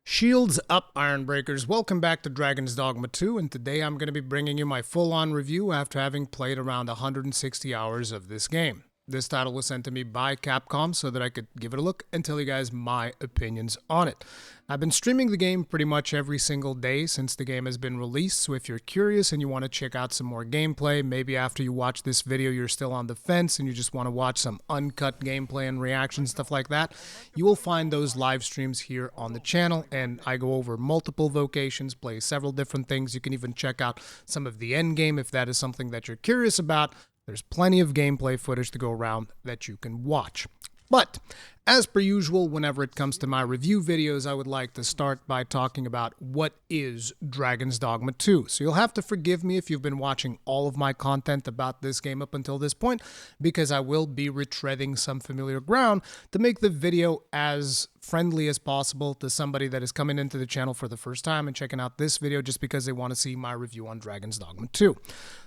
Shields up, Iron Breakers. Welcome back to Dragon's Dogma 2, and today I'm going to be bringing you my full-on review after having played around 160 hours of this game. This title was sent to me by Capcom so that I could give it a look and tell you guys my opinions on it. I've been streaming the game pretty much every single day since the game has been released, so if you're curious and you want to check out some more gameplay, maybe after you watch this video you're still on the fence and you just want to watch some uncut gameplay and reaction stuff like that, you will find those live streams here on the channel, and I go over multiple vocations, play several different things. You can even check out some of the Endgame if that is something that you're curious about. There's plenty of gameplay footage to go around that you can watch. But, as per usual, whenever it comes to my review videos, I would like to start by talking about what is Dragon's Dogma 2. So you'll have to forgive me if you've been watching all of my content about this game up until this point, because I will be retreading some familiar ground to make the video as friendly as possible to somebody that is coming into the channel for the first time and checking out this video just because they want to see my review on Dragon's Dogma 2.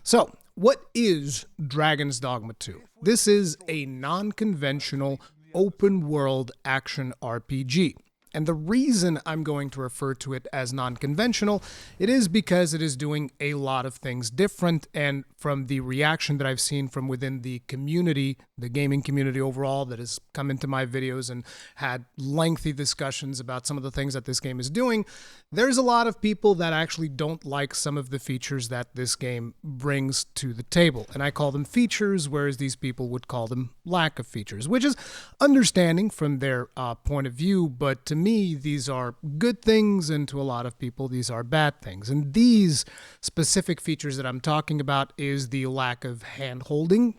So, what is Dragon's Dogma 2? This is a non-conventional open-world action RPG. And the reason I'm going to refer to it as non-conventional, it is because it is doing a lot of things different, and from the reaction that I've seen from within the community, the gaming community overall, that has come into my videos and had lengthy discussions about some of the things that this game is doing, there's a lot of people that actually don't like some of the features that this game brings to the table. And I call them features, whereas these people would call them lack of features, which is understanding from their point of view, but to me, these are good things, and to a lot of people, these are bad things. And these specific features that I'm talking about is the lack of hand-holding.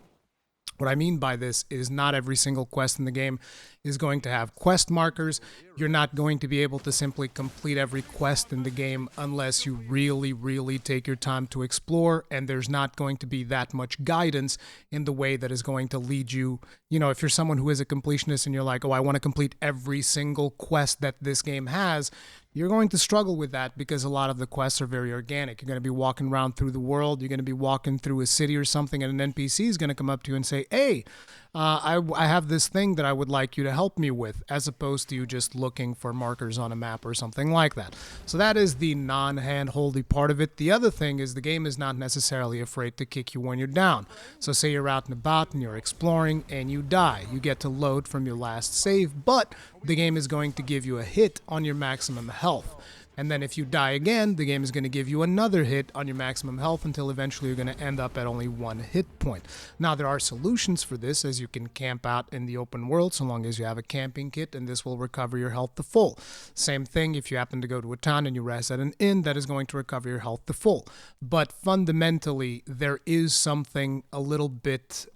What I mean by this is not every single quest in the game is going to have quest markers. You're not going to be able to simply complete every quest in the game unless you really take your time to explore, and there's not going to be that much guidance in the way that is going to lead you. You know, if you're someone who is a completionist and you're like, oh, I want to complete every single quest that this game has, you're going to struggle with that because a lot of the quests are very organic. You're going to be walking around through the world, you're going to be walking through a city or something, and an NPC is going to come up to you and say, hey, I have this thing that I would like you to help me with, as opposed to you just looking for markers on a map or something like that. So that is the non-hand-holdy part of it. The other thing is the game is not necessarily afraid to kick you when you're down. So say you're out and about and you're exploring and you die. You get to load from your last save, but the game is going to give you a hit on your maximum health. And then if you die again, the game is going to give you another hit on your maximum health until eventually you're going to end up at only one hit point. Now, there are solutions for this, as you can camp out in the open world so long as you have a camping kit, and this will recover your health to full. Same thing if you happen to go to a town and you rest at an inn, that is going to recover your health to full. But fundamentally, there is something a little bit,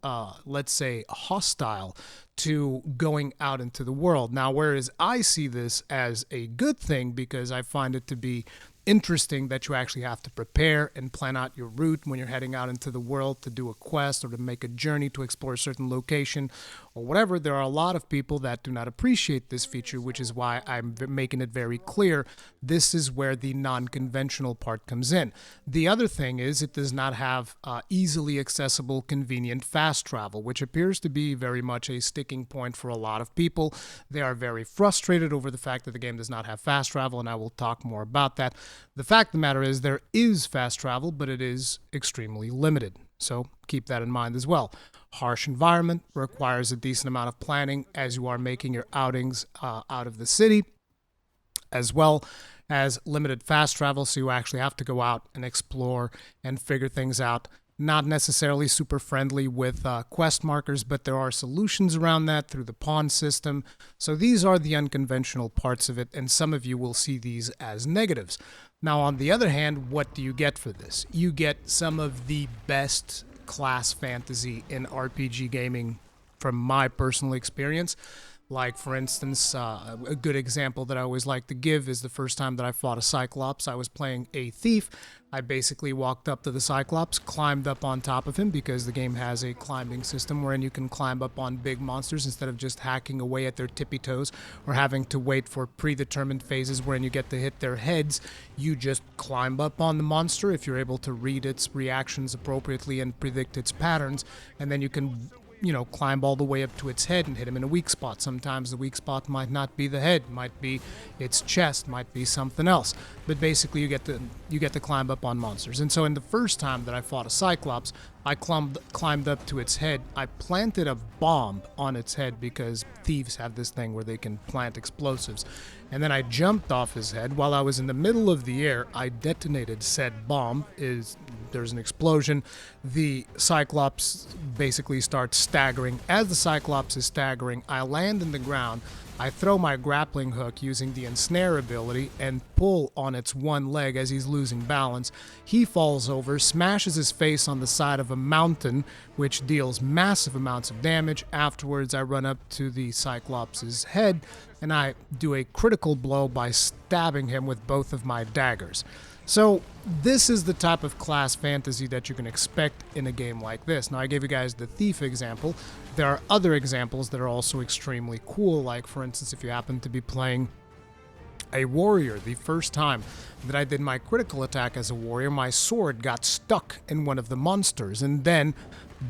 let's say, hostile to going out into the world. Now, whereas I see this as a good thing because I find it to be interesting that you actually have to prepare and plan out your route when you're heading out into the world to do a quest or to make a journey to explore a certain location or whatever. There are a lot of people that do not appreciate this feature, which is why I'm making it very clear this is where the non-conventional part comes in. The other thing is it does not have easily accessible, convenient fast travel, which appears to be very much a sticking point for a lot of people. They are very frustrated over the fact that the game does not have fast travel, and I will talk more about that. The fact of the matter is there is fast travel, but it is extremely limited. So keep that in mind as well. Harsh environment requires a decent amount of planning as you are making your outings out of the city, as well as limited fast travel, so you actually have to go out and explore and figure things out. Not necessarily super friendly with quest markers, but there are solutions around that through the pawn system. So these are the unconventional parts of it, and some of you will see these as negatives. Now, on the other hand, what do you get for this? You get some of the best class fantasy in RPG gaming from my personal experience. Like, for instance, a good example that I always like to give is the first time that I fought a Cyclops. I was playing a thief. I basically walked up to the Cyclops, climbed up on top of him, because the game has a climbing system wherein you can climb up on big monsters instead of just hacking away at their tippy toes or having to wait for predetermined phases wherein you get to hit their heads. You just climb up on the monster if you're able to read its reactions appropriately and predict its patterns, and then you can climb all the way up to its head and hit him in a weak spot. Sometimes the weak spot might not be the head, might be its chest, might be something else. But basically, you get to climb up on monsters. And so, in the first time that I fought a Cyclops, I climbed up to its head. I planted a bomb on its head because thieves have this thing where they can plant explosives. And then I jumped off his head. While I was in the middle of the air, I detonated said bomb. There's an explosion. The Cyclops basically starts staggering. As the Cyclops is staggering, I land in the ground. I throw my grappling hook using the ensnare ability and pull on its one leg as he's losing balance. He falls over, smashes his face on the side of a mountain, which deals massive amounts of damage. Afterwards, I run up to the Cyclops' head and I do a critical blow by stabbing him with both of my daggers. So this is the type of class fantasy that you can expect in a game like this. Now, I gave you guys the Thief example. There are other examples that are also extremely cool, like, for instance, if you happen to be playing a warrior. The first time that I did my critical attack as a warrior, my sword got stuck in one of the monsters, and then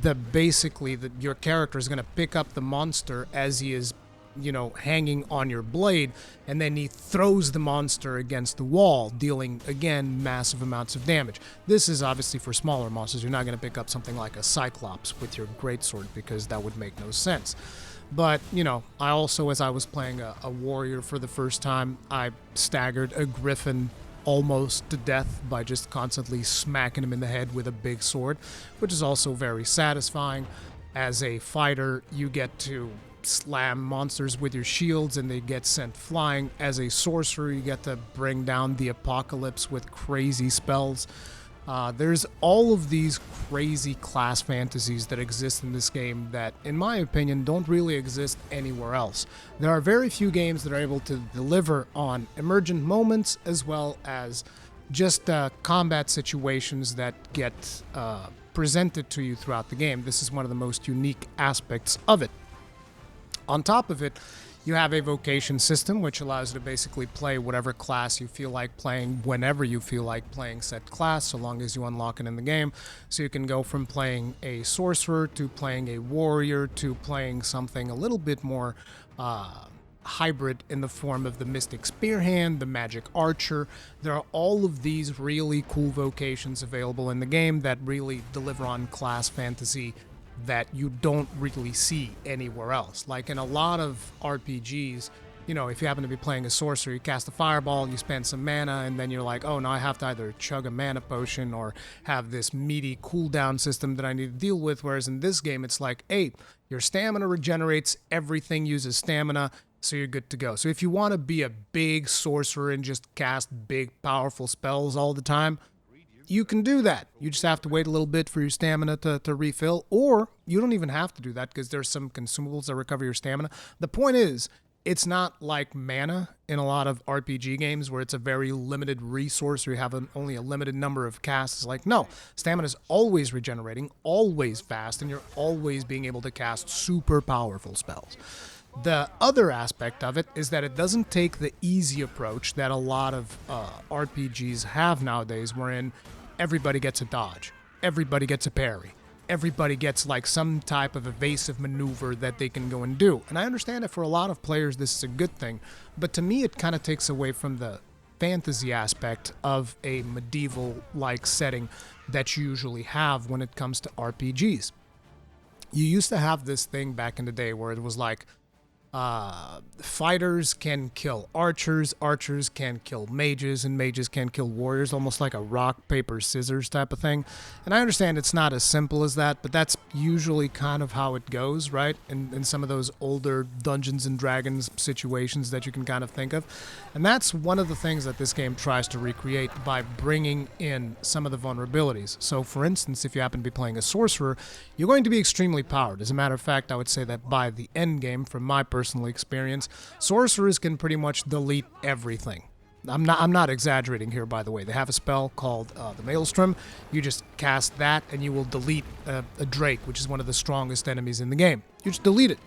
your character is going to pick up the monster as he is hanging on your blade, and then he throws the monster against the wall, dealing, again, massive amounts of damage. This is obviously for smaller monsters. You're not going to pick up something like a Cyclops with your greatsword because that would make no sense. But, I also, as I was playing a warrior for the first time, I staggered a griffin almost to death by just constantly smacking him in the head with a big sword, which is also very satisfying. As a fighter, you get to slam monsters with your shields and they get sent flying. As a sorcerer, you get to bring down the apocalypse with crazy spells. There's all of these crazy class fantasies that exist in this game that, in my opinion, don't really exist anywhere else. There are very few games that are able to deliver on emergent moments as well as just combat situations that get presented to you throughout the game. This is one of the most unique aspects of it. On top of it, you have a vocation system, which allows you to basically play whatever class you feel like playing whenever you feel like playing said class, so long as you unlock it in the game. So you can go from playing a sorcerer to playing a warrior to playing something a little bit more hybrid in the form of the Mystic Spearhand, the Magic Archer. There are all of these really cool vocations available in the game that really deliver on class fantasy that you don't really see anywhere else. Like in a lot of RPGs, if you happen to be playing a sorcerer, you cast a fireball, you spend some mana, and then you're like, oh, now I have to either chug a mana potion or have this meaty cooldown system that I need to deal with. Whereas in this game, it's like, hey, your stamina regenerates, everything uses stamina, so you're good to go. So if you want to be a big sorcerer and just cast big, powerful spells all the time, you can do that. You just have to wait a little bit for your stamina to refill, or you don't even have to do that because there's some consumables that recover your stamina. The point is, it's not like mana in a lot of RPG games where it's a very limited resource or you have only a limited number of casts. Like, no, stamina is always regenerating, always fast, and you're always being able to cast super powerful spells. The other aspect of it is that it doesn't take the easy approach that a lot of RPGs have nowadays, wherein everybody gets a dodge, everybody gets a parry, everybody gets like some type of evasive maneuver that they can go and do. And I understand that for a lot of players this is a good thing, but to me it kind of takes away from the fantasy aspect of a medieval-like setting that you usually have when it comes to RPGs. You used to have this thing back in the day where it was like, fighters can kill archers, archers can kill mages, and mages can kill warriors, almost like a rock, paper, scissors type of thing. And I understand it's not as simple as that, but that's usually kind of how it goes, right? In some of those older Dungeons and Dragons situations that you can kind of think of. And that's one of the things that this game tries to recreate by bringing in some of the vulnerabilities. So, for instance, if you happen to be playing a sorcerer, you're going to be extremely powered. As a matter of fact, I would say that by the end game, from my personal experience, sorcerers can pretty much delete everything. I'm not exaggerating here, by the way. They have a spell called the Maelstrom. You just cast that and you will delete a Drake, which is one of the strongest enemies in the game. You just delete it.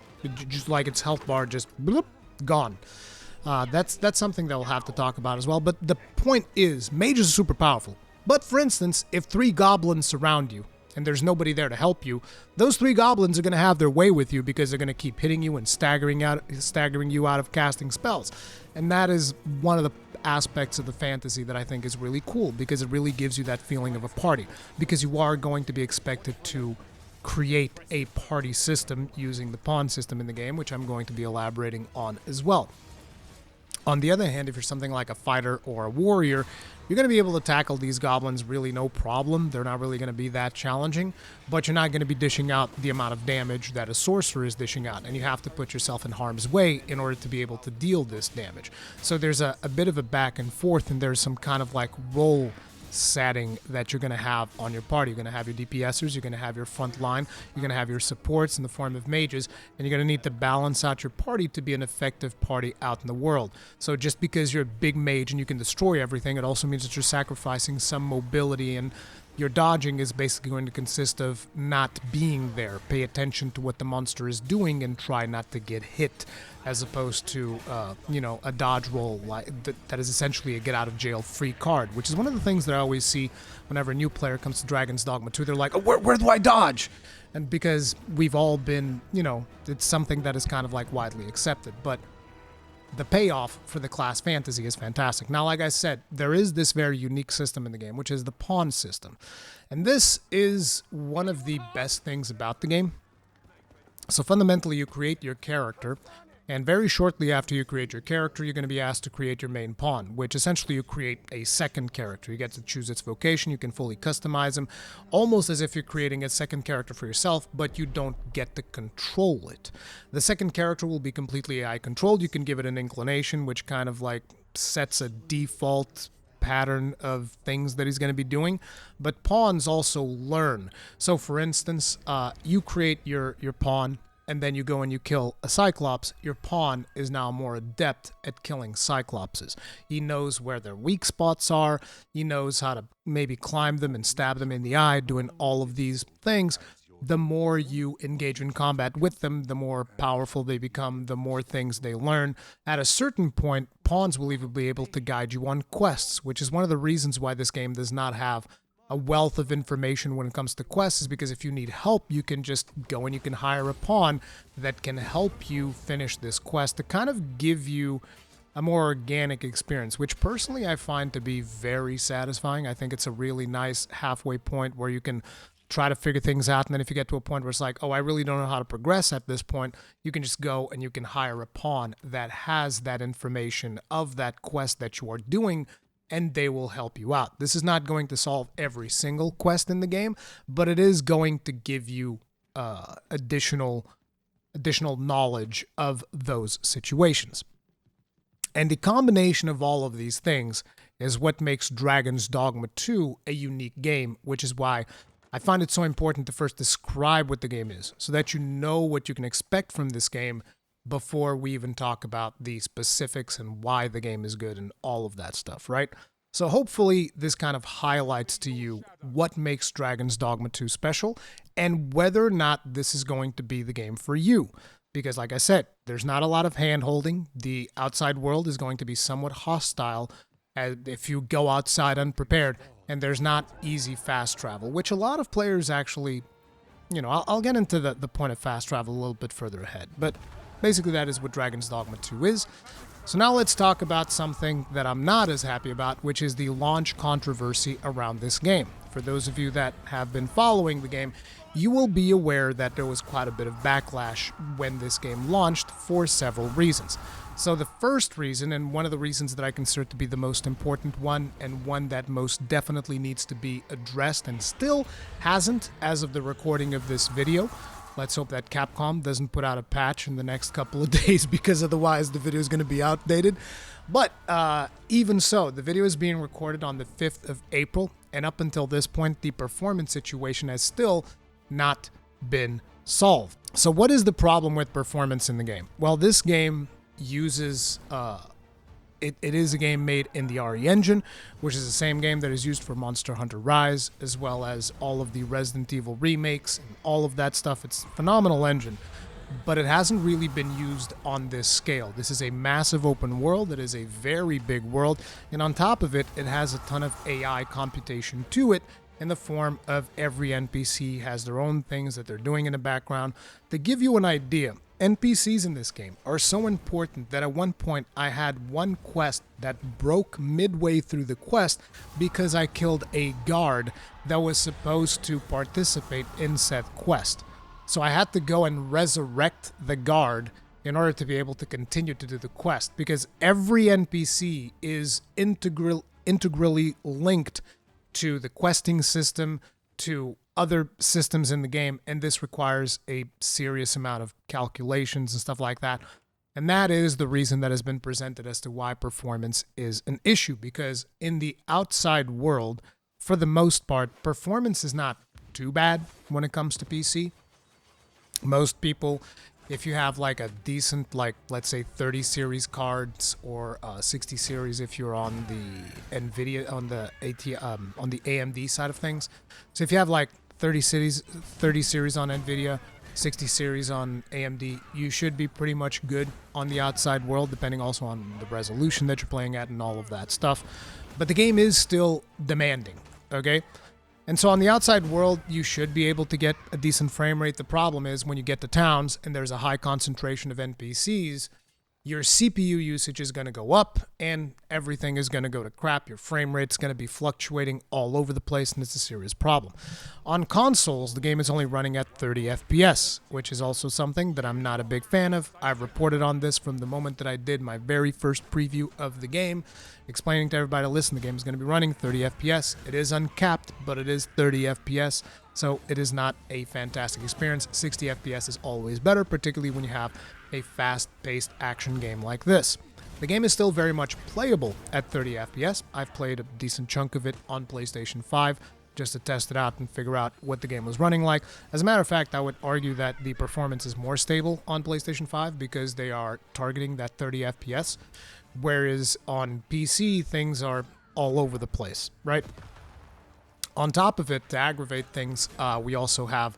Just like its health bar, just bloop, gone. That's something that we'll have to talk about as well. But the point is, mages are super powerful. But for instance, if 3 goblins surround you and there's nobody there to help you, those 3 goblins are going to have their way with you because they're going to keep hitting you and staggering you out of casting spells. And that is one of the aspects of the fantasy that I think is really cool, because it really gives you that feeling of a party, because you are going to be expected to create a party system using the pawn system in the game, which I'm going to be elaborating on as well. On the other hand, if you're something like a fighter or a warrior, you're going to be able to tackle these goblins really no problem. They're not really going to be that challenging, but you're not going to be dishing out the amount of damage that a sorcerer is dishing out, and you have to put yourself in harm's way in order to be able to deal this damage. So there's a bit of a back and forth, and there's some kind of like role setting that you're going to have on your party. You're going to have your DPSers, you're going to have your front line, you're going to have your supports in the form of mages, and you're going to need to balance out your party to be an effective party out in the world. So just because you're a big mage and you can destroy everything, it also means that you're sacrificing some mobility, and your dodging is basically going to consist of not being there. Pay attention to what the monster is doing and try not to get hit, as opposed to, a dodge roll that is essentially a get-out-of-jail-free card, which is one of the things that I always see whenever a new player comes to Dragon's Dogma 2. They're like, oh, where do I dodge? And because we've all been, it's something that is kind of like widely accepted, but the payoff for the class fantasy is fantastic. Now, like I said, there is this very unique system in the game, which is the pawn system. And this is one of the best things about the game. So fundamentally, you create your character, and very shortly after you create your character, you're going to be asked to create your main pawn, which essentially you create a second character. You get to choose its vocation, you can fully customize him, almost as if you're creating a second character for yourself, but you don't get to control it. The second character will be completely AI controlled. You can give it an inclination, which kind of like sets a default pattern of things that he's going to be doing, but pawns also learn. So for instance, you create your pawn, and then you go and you kill a Cyclops. Your pawn is now more adept at killing Cyclopses. He knows where their weak spots are. He knows how to maybe climb them and stab them in the eye, doing all of these things. The more you engage in combat with them, the more powerful they become, the more things they learn. At a certain point, pawns will even be able to guide you on quests, which is one of the reasons why this game does not have a wealth of information when it comes to quests, is because if you need help, you can just go and you can hire a pawn that can help you finish this quest to kind of give you a more organic experience, which personally I find to be very satisfying. I think it's a really nice halfway point where you can try to figure things out, and then if you get to a point where it's like, oh, I really don't know how to progress at this point, you can just go and you can hire a pawn that has that information of that quest that you are doing, and they will help you out. This is not going to solve every single quest in the game, but it is going to give you additional knowledge of those situations. And the combination of all of these things is what makes Dragon's Dogma 2 a unique game, which is why I find it so important to first describe what the game is, so that you know what you can expect from this game before we even talk about the specifics and why the game is good and all of that stuff, right? So hopefully this kind of highlights to you what makes Dragon's Dogma 2 special and whether or not this is going to be the game for you. Because like I said, there's not a lot of hand-holding. The outside world is going to be somewhat hostile if you go outside unprepared, and there's not easy fast travel, which a lot of players actually, I'll get into the point of fast travel a little bit further ahead, but basically that is what Dragon's Dogma 2 is. So now let's talk about something that I'm not as happy about, which is the launch controversy around this game. For those of you that have been following the game, you will be aware that there was quite a bit of backlash when this game launched for several reasons. So the first reason, and one of the reasons that I consider to be the most important one, and one that most definitely needs to be addressed and still hasn't as of the recording of this video. Let's hope that Capcom doesn't put out a patch in the next couple of days, because otherwise the video is going to be outdated. But even so, the video is being recorded on the 5th of April, and up until this point, the performance situation has still not been solved. So what is the problem with performance in the game? Well, this game uses it is a game made in the RE engine, which is the same game that is used for Monster Hunter Rise, as well as all of the Resident Evil remakes and all of that stuff. It's a phenomenal engine, but it hasn't really been used on this scale. This is a massive open world. It is a very big world, and on top of it, it has a ton of AI computation to it, in the form of every NPC has their own things that they're doing in the background. To give you an idea, NPCs in this game are so important that at one point I had one quest that broke midway through the quest because I killed a guard that was supposed to participate in said quest. So I had to go and resurrect the guard in order to be able to continue to do the quest, because every NPC is integrally linked to the questing system, to other systems in the game, and this requires a serious amount of calculations and stuff like that. And that is the reason that has been presented as to why performance is an issue, because in the outside world, for the most part, performance is not too bad when it comes to PC. Most people, if you have like a decent, like let's say 30 series cards or 60 series if you're on the Nvidia, on the on the AMD side of things. So if you have like 30 series on Nvidia, 60 series on AMD, you should be pretty much good on the outside world, depending also on the resolution that you're playing at and all of that stuff. But the game is still demanding, okay? And so on the outside world, you should be able to get a decent frame rate. The problem is when you get to towns and there's a high concentration of NPCs, your CPU usage is going to go up and everything is going to go to crap. Your frame rate's going to be fluctuating all over the place, and it's a serious problem. On consoles, the game is only running at 30 FPS, which is also something that I'm not a big fan of. I've reported on this from the moment that I did my very first preview of the game, explaining to everybody, listen, the game is going to be running 30 FPS. It is uncapped, but it is 30 FPS, so it is not a fantastic experience. 60 FPS is always better, particularly when you have a fast-paced action game like this. The game is still very much playable at 30 FPS. I've played a decent chunk of it on PlayStation 5 just to test it out and figure out what the game was running like. As a matter of fact, I would argue that the performance is more stable on PlayStation 5 because they are targeting that 30 FPS, whereas on PC, things are all over the place, right? On top of it, to aggravate things, we also have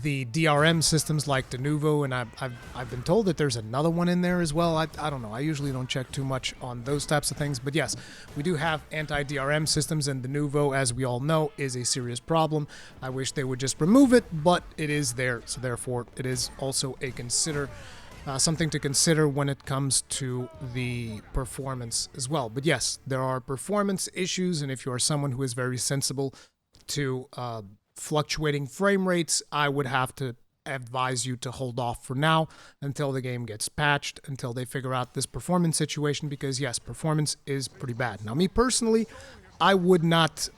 the DRM systems like the Nuvo, and I've been told that there's another one in there as well. I don't know. I usually don't check too much on those types of things. But yes, we do have anti-DRM systems, and the Nuvo, as we all know, is a serious problem. I wish they would just remove it, but it is there. So therefore, it is also something to consider when it comes to the performance as well. But yes, there are performance issues, and if you are someone who is very sensible to fluctuating frame rates, I would have to advise you to hold off for now until the game gets patched, until they figure out this performance situation, because yes, performance is pretty bad. Now, me personally, I would not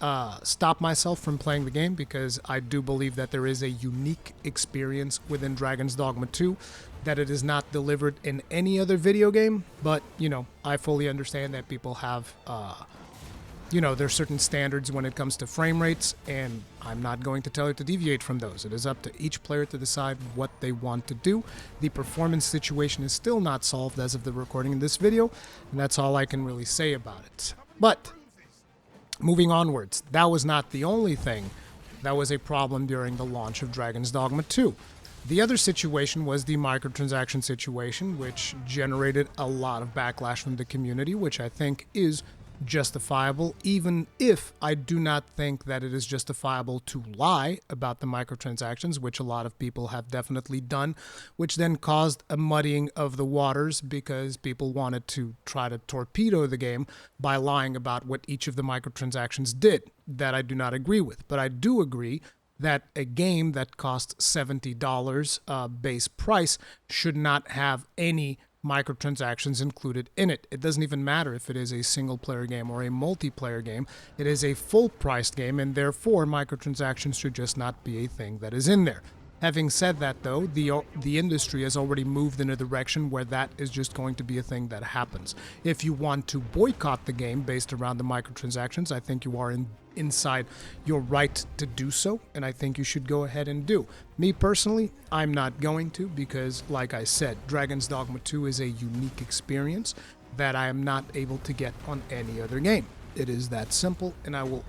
stop myself from playing the game because I do believe that there is a unique experience within Dragon's Dogma 2 that it is not delivered in any other video game. But, you know, I fully understand that people have there's certain standards when it comes to frame rates, and I'm not going to tell you to deviate from those. It is up to each player to decide what they want to do. The performance situation is still not solved as of the recording of this video, and that's all I can really say about it. But moving onwards, that was not the only thing that was a problem during the launch of Dragon's Dogma 2. The other situation was the microtransaction situation, which generated a lot of backlash from the community, which I think is justifiable, even if I do not think that it is justifiable to lie about the microtransactions, which a lot of people have definitely done, which then caused a muddying of the waters because people wanted to try to torpedo the game by lying about what each of the microtransactions did. That I do not agree with, but I do agree that a game that costs $70 base price should not have any microtransactions included in it. It doesn't even matter if it is a single-player game or a multiplayer game. It is a full-priced game, and therefore microtransactions should just not be a thing that is in there. Having said that, though, the industry has already moved in a direction where that is just going to be a thing that happens. If you want to boycott the game based around the microtransactions, I think you are inside your right to do so, and I think you should go ahead and do. Me personally, I'm not going to, because like I said, Dragon's Dogma 2 is a unique experience that I am not able to get on any other game. It is that simple, and I will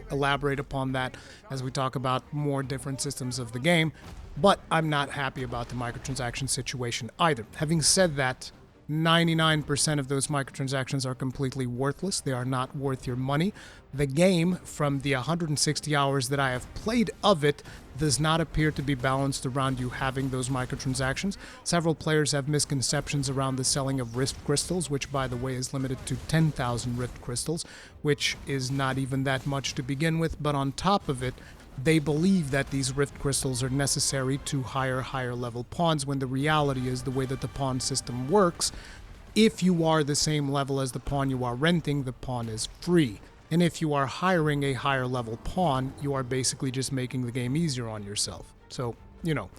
elaborate upon that as we talk about more different systems of the game. But I'm not happy about the microtransaction situation either. Having said that, 99% of those microtransactions are completely worthless. They are not worth your money. The game, from the 160 hours that I have played of it, does not appear to be balanced around you having those microtransactions. Several players have misconceptions around the selling of Rift Crystals, which, by the way, is limited to 10,000 Rift Crystals, which is not even that much to begin with. But on top of it, they believe that these Rift Crystals are necessary to hire higher level pawns, when the reality is the way that the pawn system works, if you are the same level as the pawn you are renting, the pawn is free. And if you are hiring a higher level pawn, you are basically just making the game easier on yourself. So, to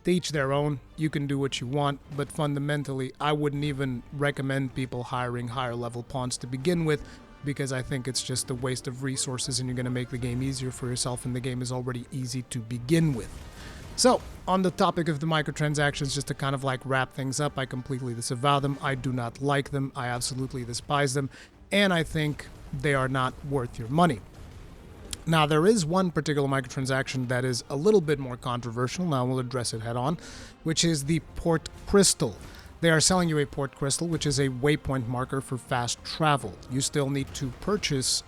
each their own. You can do what you want, but fundamentally, I wouldn't even recommend people hiring higher level pawns to begin with, because I think it's just a waste of resources and you're going to make the game easier for yourself, and the game is already easy to begin with. So, on the topic of the microtransactions, just to kind of like wrap things up, I completely disavow them. I do not like them. I absolutely despise them. And I think they are not worth your money. Now, there is one particular microtransaction that is a little bit more controversial. Now, we'll address it head on, which is the port crystal. They are selling you a port crystal, which is a waypoint marker for fast travel. You still need to purchase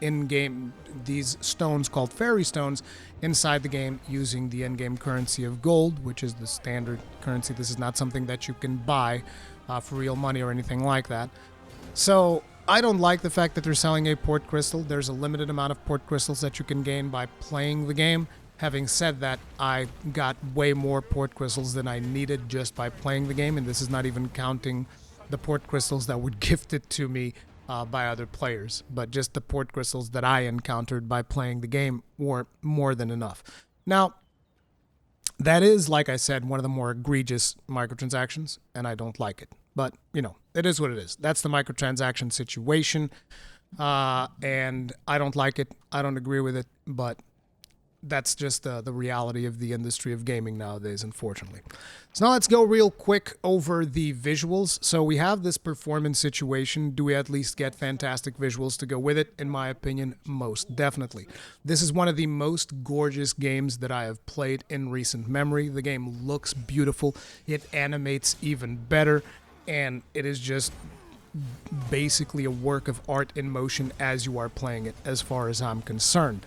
in-game these stones called fairy stones inside the game using the in-game currency of gold, which is the standard currency. This is not something that you can buy for real money or anything like that. So I don't like the fact that they're selling a port crystal. There's a limited amount of port crystals that you can gain by playing the game. Having said that, I got way more port crystals than I needed just by playing the game, and this is not even counting the port crystals that were gifted to me by other players. But just the port crystals that I encountered by playing the game were more than enough. Now, that is, like I said, one of the more egregious microtransactions, and I don't like it. But, it is what it is. That's the microtransaction situation, and I don't like it. I don't agree with it, but that's just the reality of the industry of gaming nowadays, unfortunately. So now let's go real quick over the visuals. So we have this performance situation. Do we at least get fantastic visuals to go with it? In my opinion, most definitely. This is one of the most gorgeous games that I have played in recent memory. The game looks beautiful. It animates even better. And it is just basically a work of art in motion as you are playing it, as far as I'm concerned.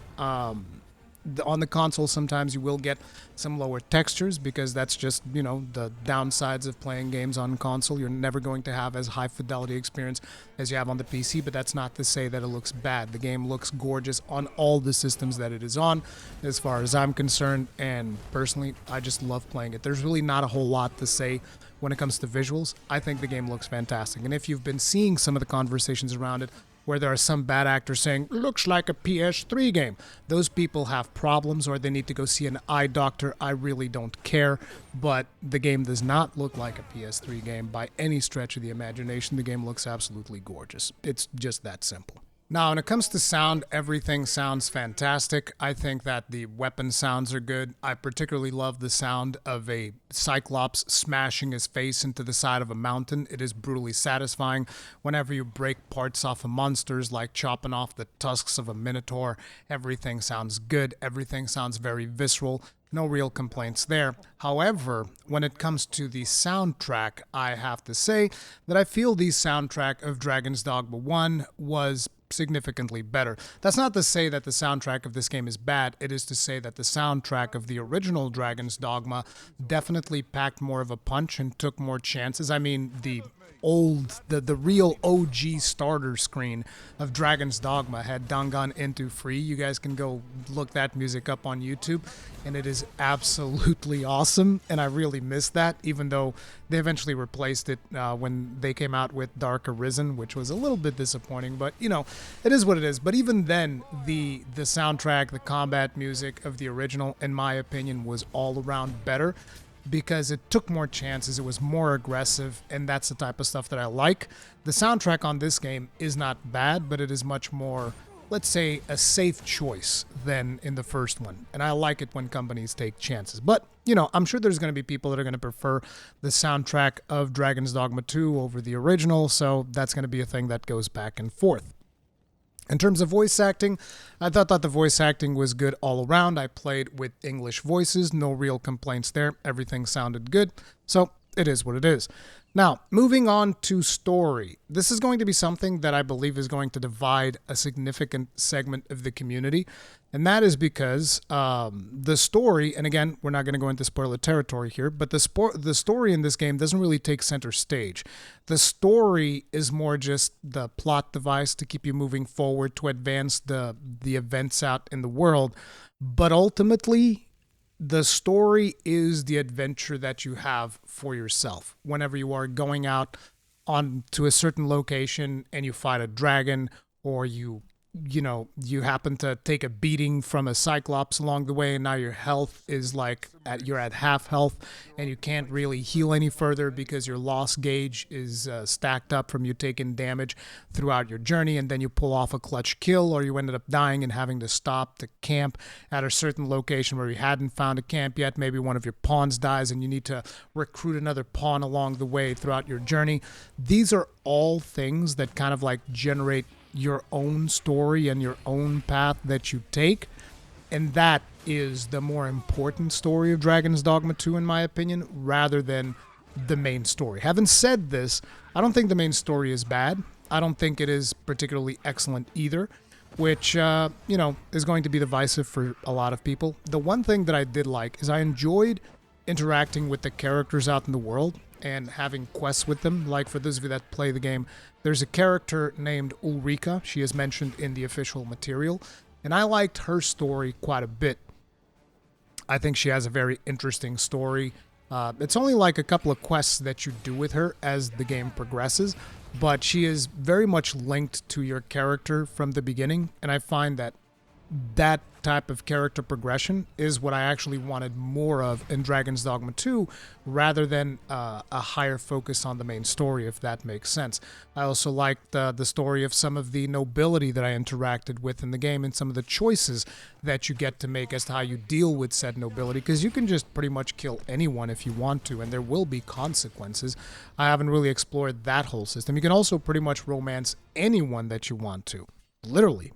On the console, sometimes you will get some lower textures because that's just, the downsides of playing games on console. You're never going to have as high fidelity experience as you have on the PC, but that's not to say that it looks bad. The game looks gorgeous on all the systems that it is on, as far as I'm concerned, and personally, I just love playing it. There's really not a whole lot to say when it comes to visuals. I think the game looks fantastic, and if you've been seeing some of the conversations around it, where there are some bad actors saying, looks like a PS3 game, those people have problems or they need to go see an eye doctor. I really don't care, but the game does not look like a PS3 game by any stretch of the imagination. The game looks absolutely gorgeous. It's just that simple. Now, when it comes to sound, everything sounds fantastic. I think that the weapon sounds are good. I particularly love the sound of a Cyclops smashing his face into the side of a mountain. It is brutally satisfying. Whenever you break parts off of monsters, like chopping off the tusks of a Minotaur, everything sounds good. Everything sounds very visceral. No real complaints there. However, when it comes to the soundtrack, I have to say that I feel the soundtrack of Dragon's Dogma 1 was significantly better. That's not to say that the soundtrack of this game is bad. It is to say that the soundtrack of the original Dragon's Dogma definitely packed more of a punch and took more chances. I mean, the real OG starter screen of Dragon's Dogma had Dangan Into Free. You guys can go look that music up on YouTube, and it is absolutely awesome, and I really miss that, even though they eventually replaced it when they came out with Dark Arisen, which was a little bit disappointing, but, it is what it is. But even then, the soundtrack, the combat music of the original, in my opinion, was all around better, because it took more chances, it was more aggressive, and that's the type of stuff that I like. The soundtrack on this game is not bad, but it is much more, let's say, a safe choice than in the first one. And I like it when companies take chances. But, I'm sure there's going to be people that are going to prefer the soundtrack of Dragon's Dogma 2 over the original, so that's going to be a thing that goes back and forth. In terms of voice acting, I thought that the voice acting was good all around. I played with English voices, no real complaints there. Everything sounded good. So it is what it is. Now, moving on to story. This is going to be something that I believe is going to divide a significant segment of the community. And that is because the story, and again, we're not going to go into spoiler territory here, but the story in this game doesn't really take center stage. The story is more just the plot device to keep you moving forward, to advance the events out in the world. But ultimately, the story is the adventure that you have for yourself. Whenever you are going out on to a certain location and you fight a dragon, or you happen to take a beating from a cyclops along the way, and now your health is like you're at half health and you can't really heal any further because your loss gauge is stacked up from you taking damage throughout your journey, and then you pull off a clutch kill, or you ended up dying and having to stop to camp at a certain location where you hadn't found a camp yet. Maybe one of your pawns dies and you need to recruit another pawn along the way throughout your journey. These are all things that kind of like generate your own story and your own path that you take, and that is the more important story of Dragon's Dogma 2, in my opinion, rather than the main story. Having said this, I don't think the main story is bad. I don't think it is particularly excellent either, which is going to be divisive for a lot of people. The one thing that I did like is I enjoyed interacting with the characters out in the world and having quests with them. Like, for those of you that play the game, there's a character named Rurikhan. She is mentioned in the official material, and I liked her story quite a bit. I think she has a very interesting story. It's only like a couple of quests that you do with her as the game progresses, but she is very much linked to your character from the beginning, and I find that type of character progression is what I actually wanted more of in Dragon's Dogma 2, rather than a higher focus on the main story, if that makes sense. I also liked the story of some of the nobility that I interacted with in the game, and some of the choices that you get to make as to how you deal with said nobility, because you can just pretty much kill anyone if you want to, and there will be consequences. I haven't really explored that whole system. You can also pretty much romance anyone that you want to. Literally,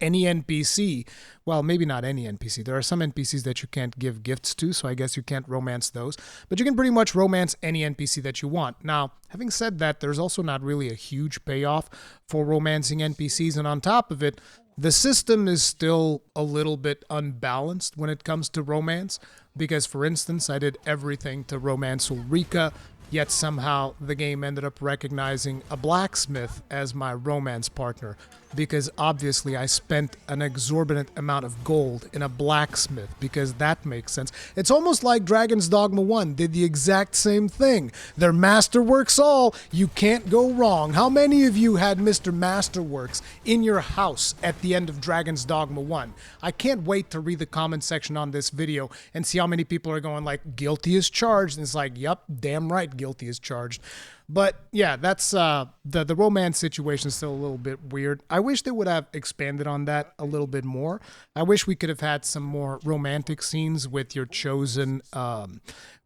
any NPC, well, maybe not any NPC. There are some NPCs that you can't give gifts to, so I guess you can't romance those. But you can pretty much romance any NPC that you want. Now, having said that, there's also not really a huge payoff for romancing NPCs, and on top of it, the system is still a little bit unbalanced when it comes to romance, because, for instance, I did everything to romance Ulrika, yet somehow the game ended up recognizing a blacksmith as my romance partner, because obviously I spent an exorbitant amount of gold in a blacksmith, because that makes sense. It's almost like Dragon's Dogma 1 did the exact same thing. Their masterworks all, you can't go wrong. How many of you had Mr. Masterworks in your house at the end of Dragon's Dogma 1? I can't wait to read the comment section on this video and see how many people are going like, guilty as charged, and it's like, yep, damn right, guilty as charged. But yeah, that's the romance situation is still a little bit weird. I wish they would have expanded on that a little bit more. I wish we could have had some more romantic scenes with your chosen,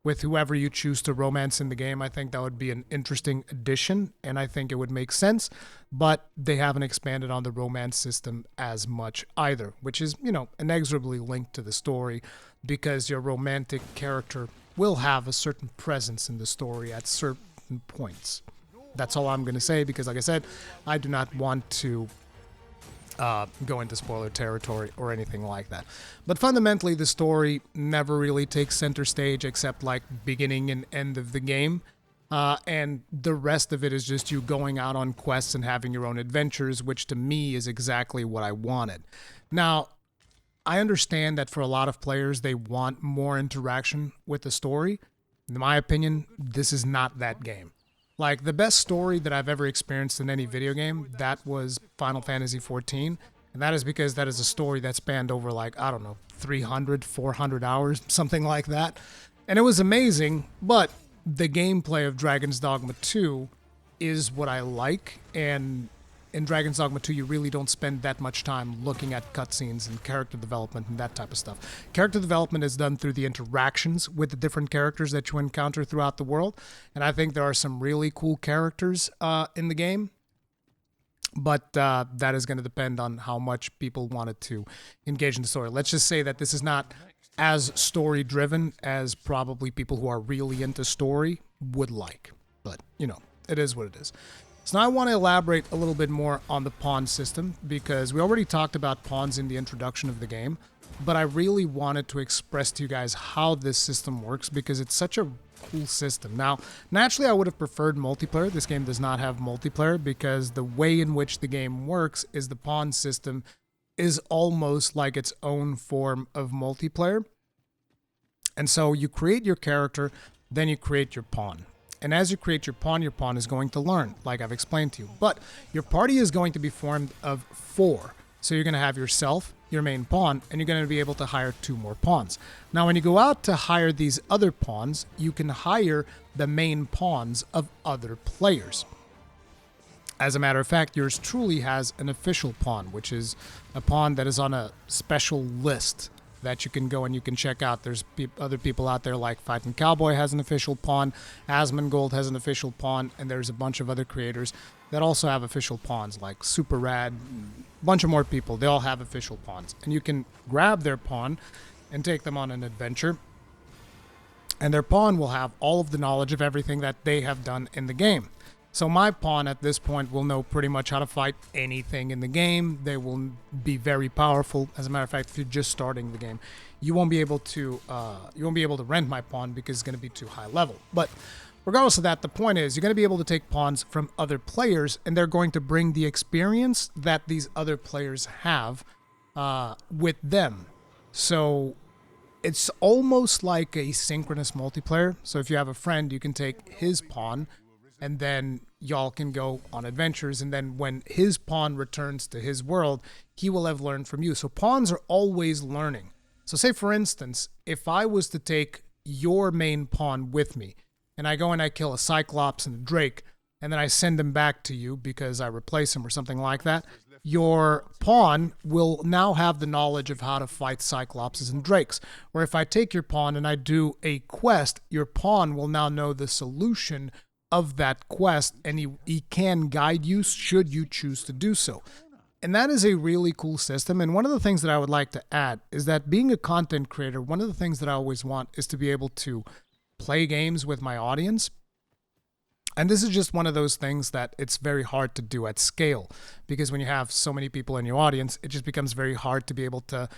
with whoever you choose to romance in the game. I think that would be an interesting addition, and I think it would make sense. But they haven't expanded on the romance system as much either, which is, inexorably linked to the story, because your romantic character will have a certain presence in the story at certain points. That's all I'm going to say, because like I said, I do not want to go into spoiler territory or anything like that. But fundamentally, the story never really takes center stage except like beginning and end of the game. And the rest of it is just you going out on quests and having your own adventures, which to me is exactly what I wanted. Now, I understand that for a lot of players, they want more interaction with the story. In my opinion, this is not that game. Like, the best story that I've ever experienced in any video game, that was Final Fantasy XIV. And that is because that is a story that spanned over, like, I don't know, 300, 400 hours, something like that. And it was amazing, but the gameplay of Dragon's Dogma 2 is what I like, and in Dragon's Dogma 2, you really don't spend that much time looking at cutscenes and character development and that type of stuff. Character development is done through the interactions with the different characters that you encounter throughout the world, and I think there are some really cool characters in the game, but that is going to depend on how much people wanted to engage in the story. Let's just say that this is not as story-driven as probably people who are really into story would like. But, you know, it is what it is. So now I want to elaborate a little bit more on the pawn system, because we already talked about pawns in the introduction of the game, but I really wanted to express to you guys how this system works, because it's such a cool system. Now, naturally, I would have preferred multiplayer. This game does not have multiplayer, because the way in which the game works is the pawn system is almost like its own form of multiplayer. And so you create your character, then you create your pawn. And as you create your pawn is going to learn, like I've explained to you. But your party is going to be formed of 4. So you're going to have yourself, your main pawn, and you're going to be able to hire 2 more pawns. Now, when you go out to hire these other pawns, you can hire the main pawns of other players. As a matter of fact, yours truly has an official pawn, which is a pawn that is on a special list that you can go and you can check out. There's other people out there like Fighting Cowboy has an official pawn, Asmongold has an official pawn, and there's a bunch of other creators that also have official pawns like Super Rad, a bunch of more people. They all have official pawns. And you can grab their pawn and take them on an adventure. And their pawn will have all of the knowledge of everything that they have done in the game. So my pawn at this point will know pretty much how to fight anything in the game. They will be very powerful. As a matter of fact, if you're just starting the game, you won't be able to rent my pawn because it's going to be too high level. But regardless of that, the point is you're going to be able to take pawns from other players, and they're going to bring the experience that these other players have with them. So it's almost like a synchronous multiplayer. So if you have a friend, you can take his pawn, and then y'all can go on adventures, and then when his pawn returns to his world, he will have learned from you. So pawns are always learning. So say, for instance, if I was to take your main pawn with me, and I go and I kill a Cyclops and a Drake, and then I send them back to you because I replace him or something like that, your pawn will now have the knowledge of how to fight Cyclopses and Drakes. Or if I take your pawn and I do a quest, your pawn will now know the solution of that quest, and he can guide you should you choose to do so. And that is a really cool system. And one of the things that I would like to add is that being a content creator, one of the things that I always want is to be able to play games with my audience. And this is just one of those things that it's very hard to do at scale, because when you have so many people in your audience, it just becomes very hard to be able to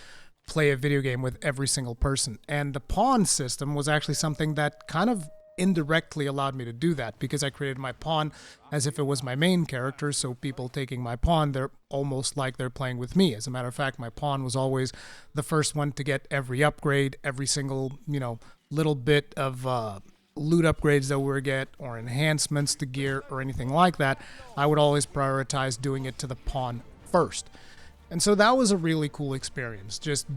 play a video game with every single person. And the pawn system was actually something that kind of indirectly allowed me to do that, because I created my pawn as if it was my main character. So people taking my pawn, they're almost like they're playing with me. As a matter of fact, my pawn was always the first one to get every upgrade, every single, little bit of loot upgrades that we would get, or enhancements to gear or anything like that. I would always prioritize doing it to the pawn first. And so that was a really cool experience, just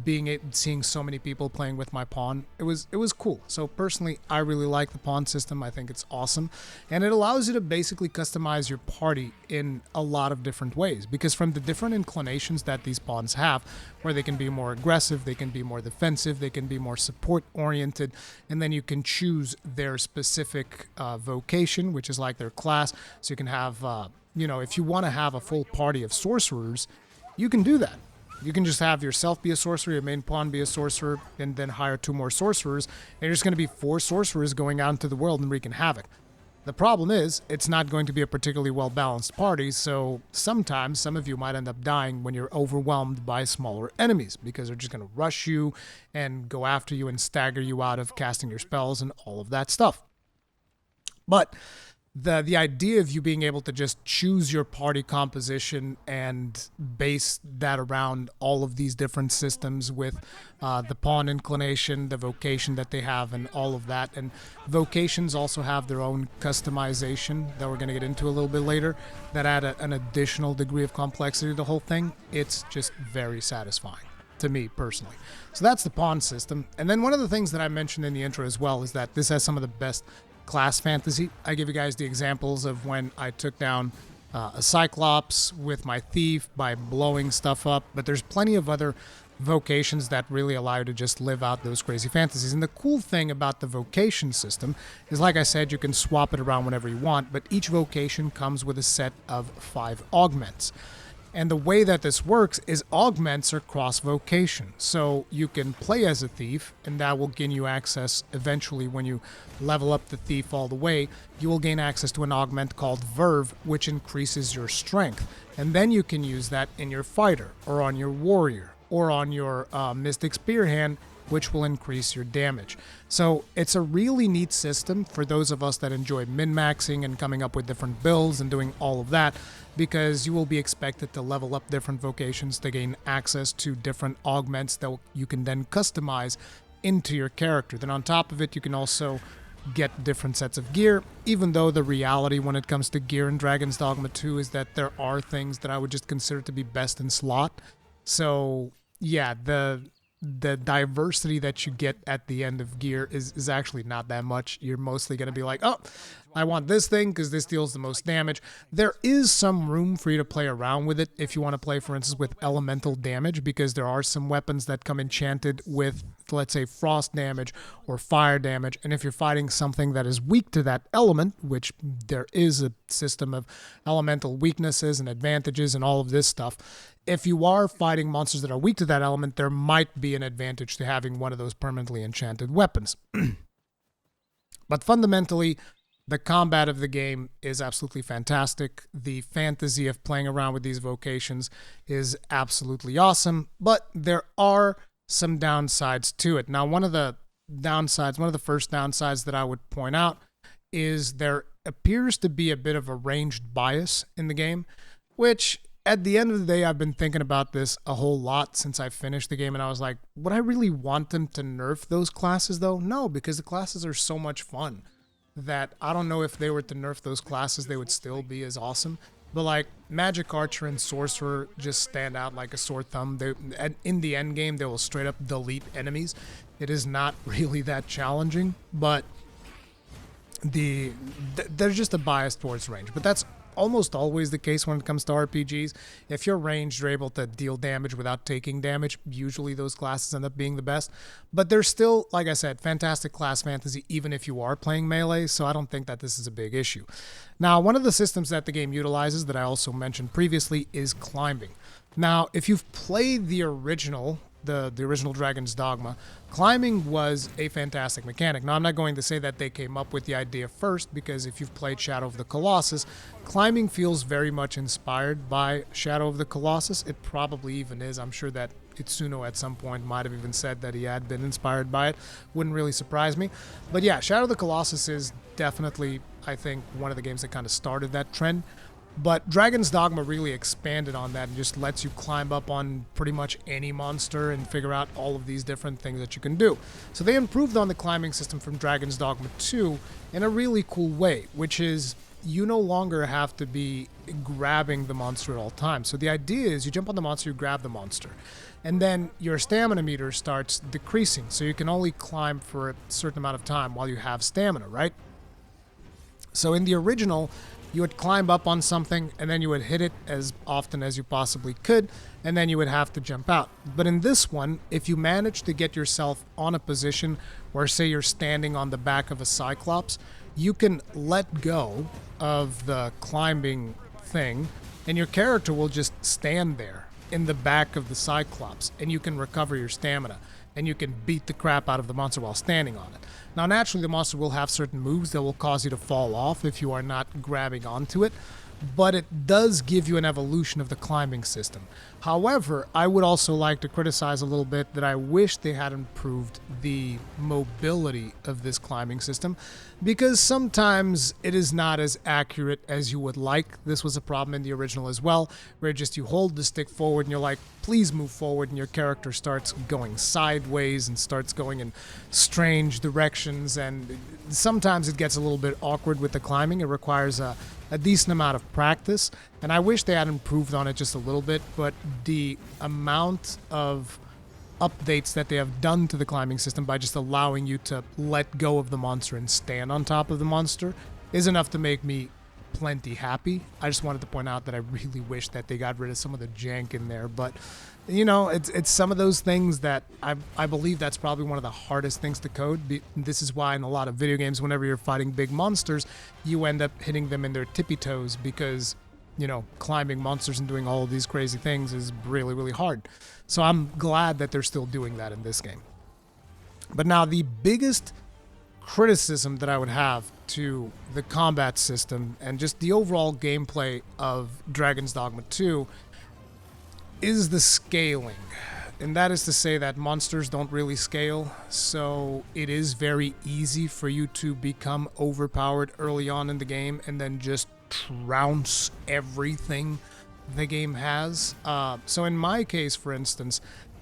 seeing so many people playing with my pawn. It was cool. So personally, I really like the pawn system. I think it's awesome. And it allows you to basically customize your party in a lot of different ways, because from the different inclinations that these pawns have, where they can be more aggressive, they can be more defensive, they can be more support oriented, and then you can choose their specific vocation, which is like their class. So you can have, if you want to have a full party of sorcerers, you can do that. You can just have yourself be a sorcerer, your main pawn be a sorcerer, and then hire 2 more sorcerers. And you're just going to be 4 sorcerers going out into the world and wreaking havoc. The problem is, it's not going to be a particularly well-balanced party, so sometimes some of you might end up dying when you're overwhelmed by smaller enemies, because they're just going to rush you and go after you and stagger you out of casting your spells and all of that stuff. But the idea of you being able to just choose your party composition and base that around all of these different systems with the pawn inclination, the vocation that they have, and all of that. And vocations also have their own customization that we're going to get into a little bit later that add an additional degree of complexity to the whole thing. It's just very satisfying to me personally. So that's the pawn system. And then one of the things that I mentioned in the intro as well is that this has some of the best class fantasy. I give you guys the examples of when I took down a Cyclops with my thief by blowing stuff up, but there's plenty of other vocations that really allow you to just live out those crazy fantasies. And the cool thing about the vocation system is, like I said, you can swap it around whenever you want, but each vocation comes with a set of 5 augments. And the way that this works is augments are cross-vocation. So you can play as a thief, and that will gain you access eventually when you level up the thief all the way. You will gain access to an augment called Verve, which increases your strength. And then you can use that in your fighter, or on your warrior, or on your Mystic Spearhand, which will increase your damage. So it's a really neat system for those of us that enjoy min-maxing and coming up with different builds and doing all of that, because you will be expected to level up different vocations to gain access to different augments that you can then customize into your character. Then on top of it, you can also get different sets of gear, even though the reality when it comes to gear in Dragon's Dogma 2 is that there are things that I would just consider to be best in slot. So yeah, the diversity that you get at the end of gear is actually not that much. You're mostly going to be like, oh, I want this thing because this deals the most damage. There is some room for you to play around with it if you want to play, for instance, with elemental damage, because there are some weapons that come enchanted with, let's say, frost damage or fire damage. And if you're fighting something that is weak to that element, which there is a system of elemental weaknesses and advantages and all of this stuff, if you are fighting monsters that are weak to that element, there might be an advantage to having one of those permanently enchanted weapons. But fundamentally, the combat of the game is absolutely fantastic. The fantasy of playing around with these vocations is absolutely awesome, but there are some downsides to it. Now, one of the first downsides that I would point out is there appears to be a bit of a ranged bias in the game, which at the end of the day, I've been thinking about this a whole lot since I finished the game, and I was like, would I really want them to nerf those classes though? No, because the classes are so much fun that I don't know if they were to nerf those classes, they would still be as awesome. But like Magic Archer and Sorcerer just stand out like a sore thumb. In the end game, they will straight up delete enemies. It is not really that challenging, but there's just a bias towards range. But that's almost always the case when it comes to RPGs. If you're ranged, you're able to deal damage without taking damage. Usually those classes end up being the best. But there's still, like I said, fantastic class fantasy even if you are playing melee, so I don't think that this is a big issue. Now, one of the systems that the game utilizes that I also mentioned previously is climbing. Now, if you've played the original Dragon's Dogma, climbing was a fantastic mechanic. Now, I'm not going to say that they came up with the idea first, because if you've played Shadow of the Colossus, climbing feels very much inspired by Shadow of the Colossus. It probably even is. I'm sure that Itsuno at some point might have even said that he had been inspired by it. Wouldn't really surprise me. But yeah, Shadow of the Colossus is definitely, I think, one of the games that kind of started that trend. But Dragon's Dogma really expanded on that and just lets you climb up on pretty much any monster and figure out all of these different things that you can do. So they improved on the climbing system from Dragon's Dogma 2 in a really cool way, which is you no longer have to be grabbing the monster at all times. So the idea is you jump on the monster, you grab the monster, and then your stamina meter starts decreasing. So you can only climb for a certain amount of time while you have stamina, right? So in the original, you would climb up on something, and then you would hit it as often as you possibly could, and then you would have to jump out. But in this one, if you manage to get yourself on a position where, say, you're standing on the back of a Cyclops, you can let go of the climbing thing, and your character will just stand there in the back of the Cyclops, and you can recover your stamina, and you can beat the crap out of the monster while standing on it. Now, naturally, the monster will have certain moves that will cause you to fall off if you are not grabbing onto it, but it does give you an evolution of the climbing system. However, I would also like to criticize a little bit that I wish they had improved the mobility of this climbing system, because sometimes it is not as accurate as you would like. This was a problem in the original as well, where just you hold the stick forward and you're like, please move forward, and your character starts going sideways and starts going in strange directions, and sometimes it gets a little bit awkward with the climbing. It requires a decent amount of practice, and I wish they had improved on it just a little bit, but the amount of updates that they have done to the climbing system by just allowing you to let go of the monster and stand on top of the monster is enough to make me plenty happy. I just wanted to point out that I really wish that they got rid of some of the jank in there, but you know, it's some of those things that I believe that's probably one of the hardest things to code. This is why in a lot of video games, whenever you're fighting big monsters, you end up hitting them in their tippy toes, because climbing monsters and doing all of these crazy things is really, really hard. So I'm glad that they're still doing that in this game. But now the biggest criticism that I would have to the combat system and just the overall gameplay of Dragon's Dogma 2 is the scaling. And that is to say that monsters don't really scale, so it is very easy for you to become overpowered early on in the game and then just trounce everything the game has. So in my case, for instance,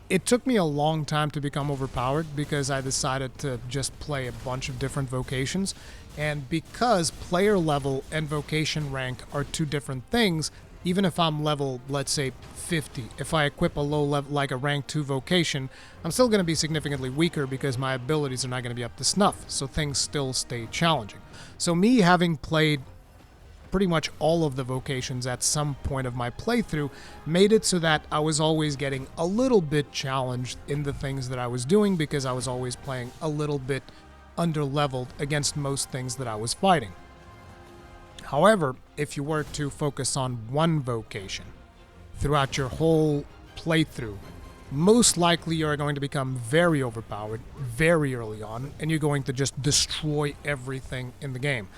it took me a long time to become overpowered because I decided to just play a bunch of different vocations. And because player level and vocation rank are two different things, even if I'm level, let's say 50, if I equip a low level, like a rank 2 vocation, I'm still going to be significantly weaker because my abilities are not going to be up to snuff. So things still stay challenging. So me having played pretty much all of the vocations at some point of my playthrough made it so that I was always getting a little bit challenged in the things that I was doing because I was always playing a little bit under-leveled against most things that I was fighting. However, if you were to focus on one vocation throughout your whole playthrough, most likely you're going to become very overpowered very early on, and you're going to just destroy everything in the game.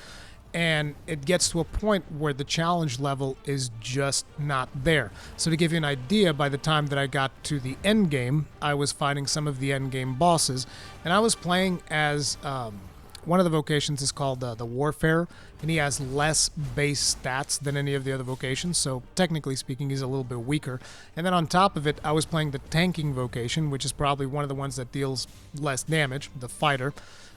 And it gets to a point where the challenge level is just not there. So to give you an idea, by the time that I got to the endgame, I was fighting some of the endgame bosses, and I was playing as one of the vocations is called the Warfare, and he has less base stats than any of the other vocations, so technically speaking, he's a little bit weaker. And then on top of it, I was playing the tanking vocation, which is probably one of the ones that deals less damage, the Fighter.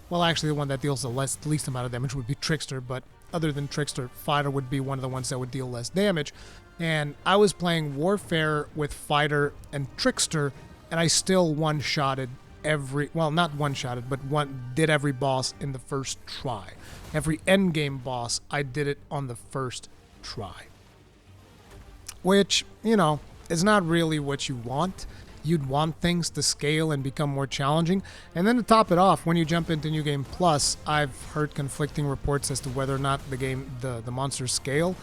Well, actually, the one that deals the least amount of damage would be Trickster, but other than Trickster, Fighter would be one of the ones that would deal less damage. And I was playing Warfare with Fighter and Trickster, and I still one-shotted not one-shotted, but did every boss in the first try. Every endgame boss, I did it on the first try. Which, is not really what you want. You'd want things to scale and become more challenging. And then to top it off, when you jump into New Game Plus, I've heard conflicting reports as to whether or not the monsters scale.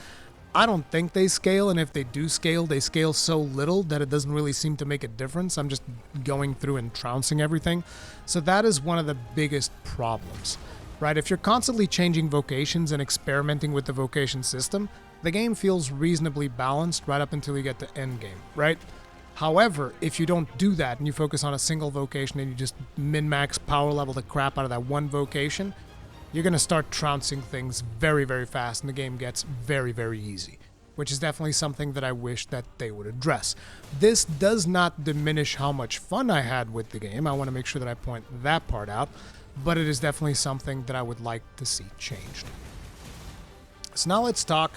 I don't think they scale, and if they do scale, they scale so little that it doesn't really seem to make a difference. I'm just going through and trouncing everything. So that is one of the biggest problems, right? If you're constantly changing vocations and experimenting with the vocation system, the game feels reasonably balanced right up until you get to endgame, right? However, if you don't do that and you focus on a single vocation and you just min-max power level the crap out of that one vocation, you're going to start trouncing things very, very fast, and the game gets very, very easy, which is definitely something that I wish that they would address. This does not diminish how much fun I had with the game. I want to make sure that I point that part out, but it is definitely something that I would like to see changed. So now let's talk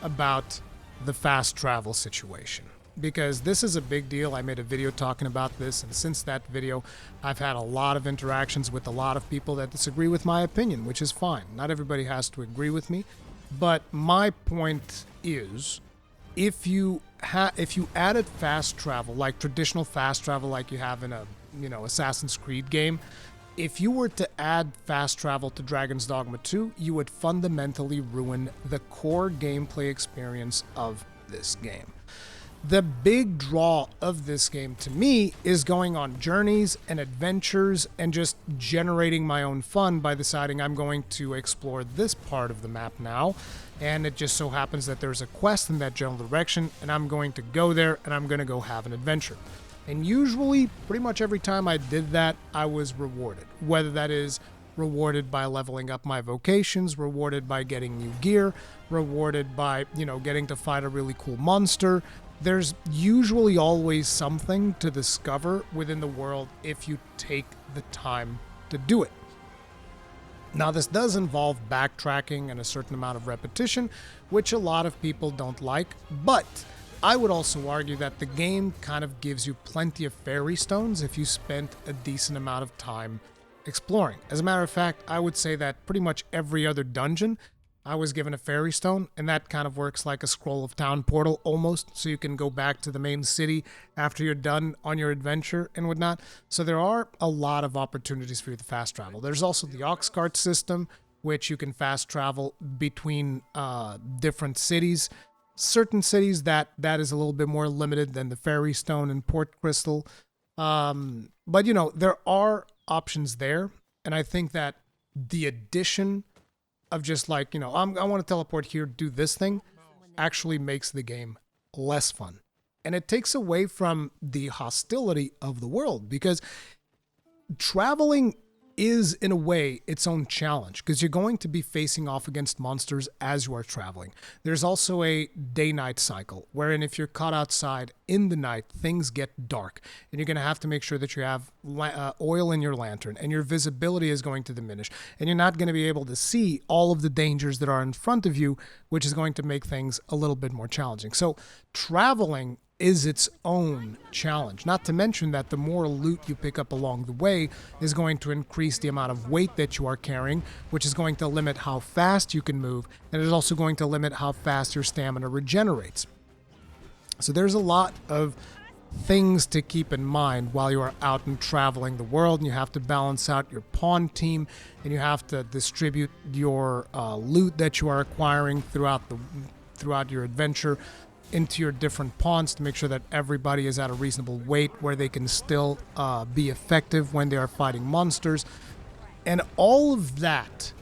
about the fast travel situation, because this is a big deal. I made a video talking about this, and since that video, I've had a lot of interactions with a lot of people that disagree with my opinion, which is fine. Not everybody has to agree with me, but my point is, if you added fast travel, like traditional fast travel like you have in a Assassin's Creed game, if you were to add fast travel to Dragon's Dogma 2, you would fundamentally ruin the core gameplay experience of this game. The big draw of this game to me is going on journeys and adventures and just generating my own fun by deciding I'm going to explore this part of the map now, and it just so happens that there's a quest in that general direction, and I'm going to go there and I'm going to go have an adventure. And usually, pretty much every time I did that, I was rewarded. Whether that is rewarded by leveling up my vocations, rewarded by getting new gear, rewarded by, getting to fight a really cool monster. There's usually always something to discover within the world if you take the time to do it. Now, this does involve backtracking and a certain amount of repetition, which a lot of people don't like, but I would also argue that the game kind of gives you plenty of fairy stones if you spent a decent amount of time exploring. As a matter of fact, I would say that pretty much every other dungeon I was given a fairy stone, and that kind of works like a scroll of town portal almost, so you can go back to the main city after you're done on your adventure and whatnot. So there are a lot of opportunities for you to fast travel. There's also the ox cart system, which you can fast travel between different cities. certain cities that is a little bit more limited than the Fairy Stone and Port Crystal. But there are options there, and I think that the addition of just like I want to teleport here, do this thing, actually makes the game less fun, and it takes away from the hostility of the world, because traveling is in a way its own challenge, because you're going to be facing off against monsters as you are traveling. There's also a day-night cycle, wherein if you're caught outside in the night, things get dark, and you're going to have to make sure that you have oil in your lantern, and your visibility is going to diminish, and you're not going to be able to see all of the dangers that are in front of you, which is going to make things a little bit more challenging. So traveling is its own challenge. Not to mention that the more loot you pick up along the way is going to increase the amount of weight that you are carrying, which is going to limit how fast you can move, and it is also going to limit how fast your stamina regenerates. So there's a lot of things to keep in mind while you are out and traveling the world, and you have to balance out your pawn team, and you have to distribute your loot that you are acquiring throughout your adventure into your different pawns to make sure that everybody is at a reasonable weight where they can still be effective when they are fighting monsters. And all of that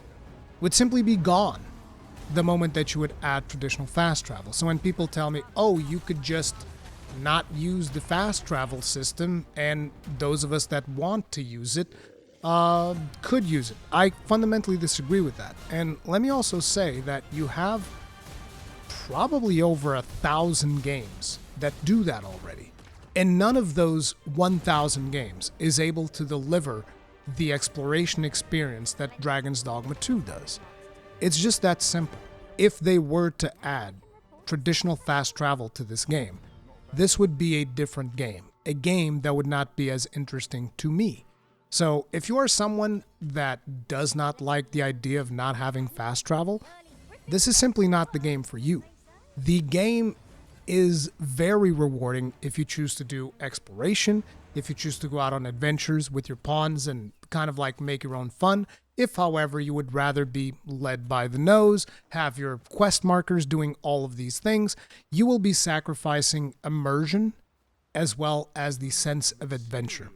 would simply be gone the moment that you would add traditional fast travel. So when people tell me, oh, you could just not use the fast travel system, and those of us that want to use it could use it, I fundamentally disagree with that. And let me also say that you have probably over 1,000 games that do that already. And none of those 1,000 games is able to deliver the exploration experience that Dragon's Dogma 2 does. It's just that simple. If they were to add traditional fast travel to this game, this would be a different game. A game that would not be as interesting to me. So if you are someone that does not like the idea of not having fast travel, this is simply not the game for you. The game is very rewarding if you choose to do exploration, if you choose to go out on adventures with your pawns and kind of like make your own fun. If, however, you would rather be led by the nose, have your quest markers doing all of these things, you will be sacrificing immersion as well as the sense of adventure.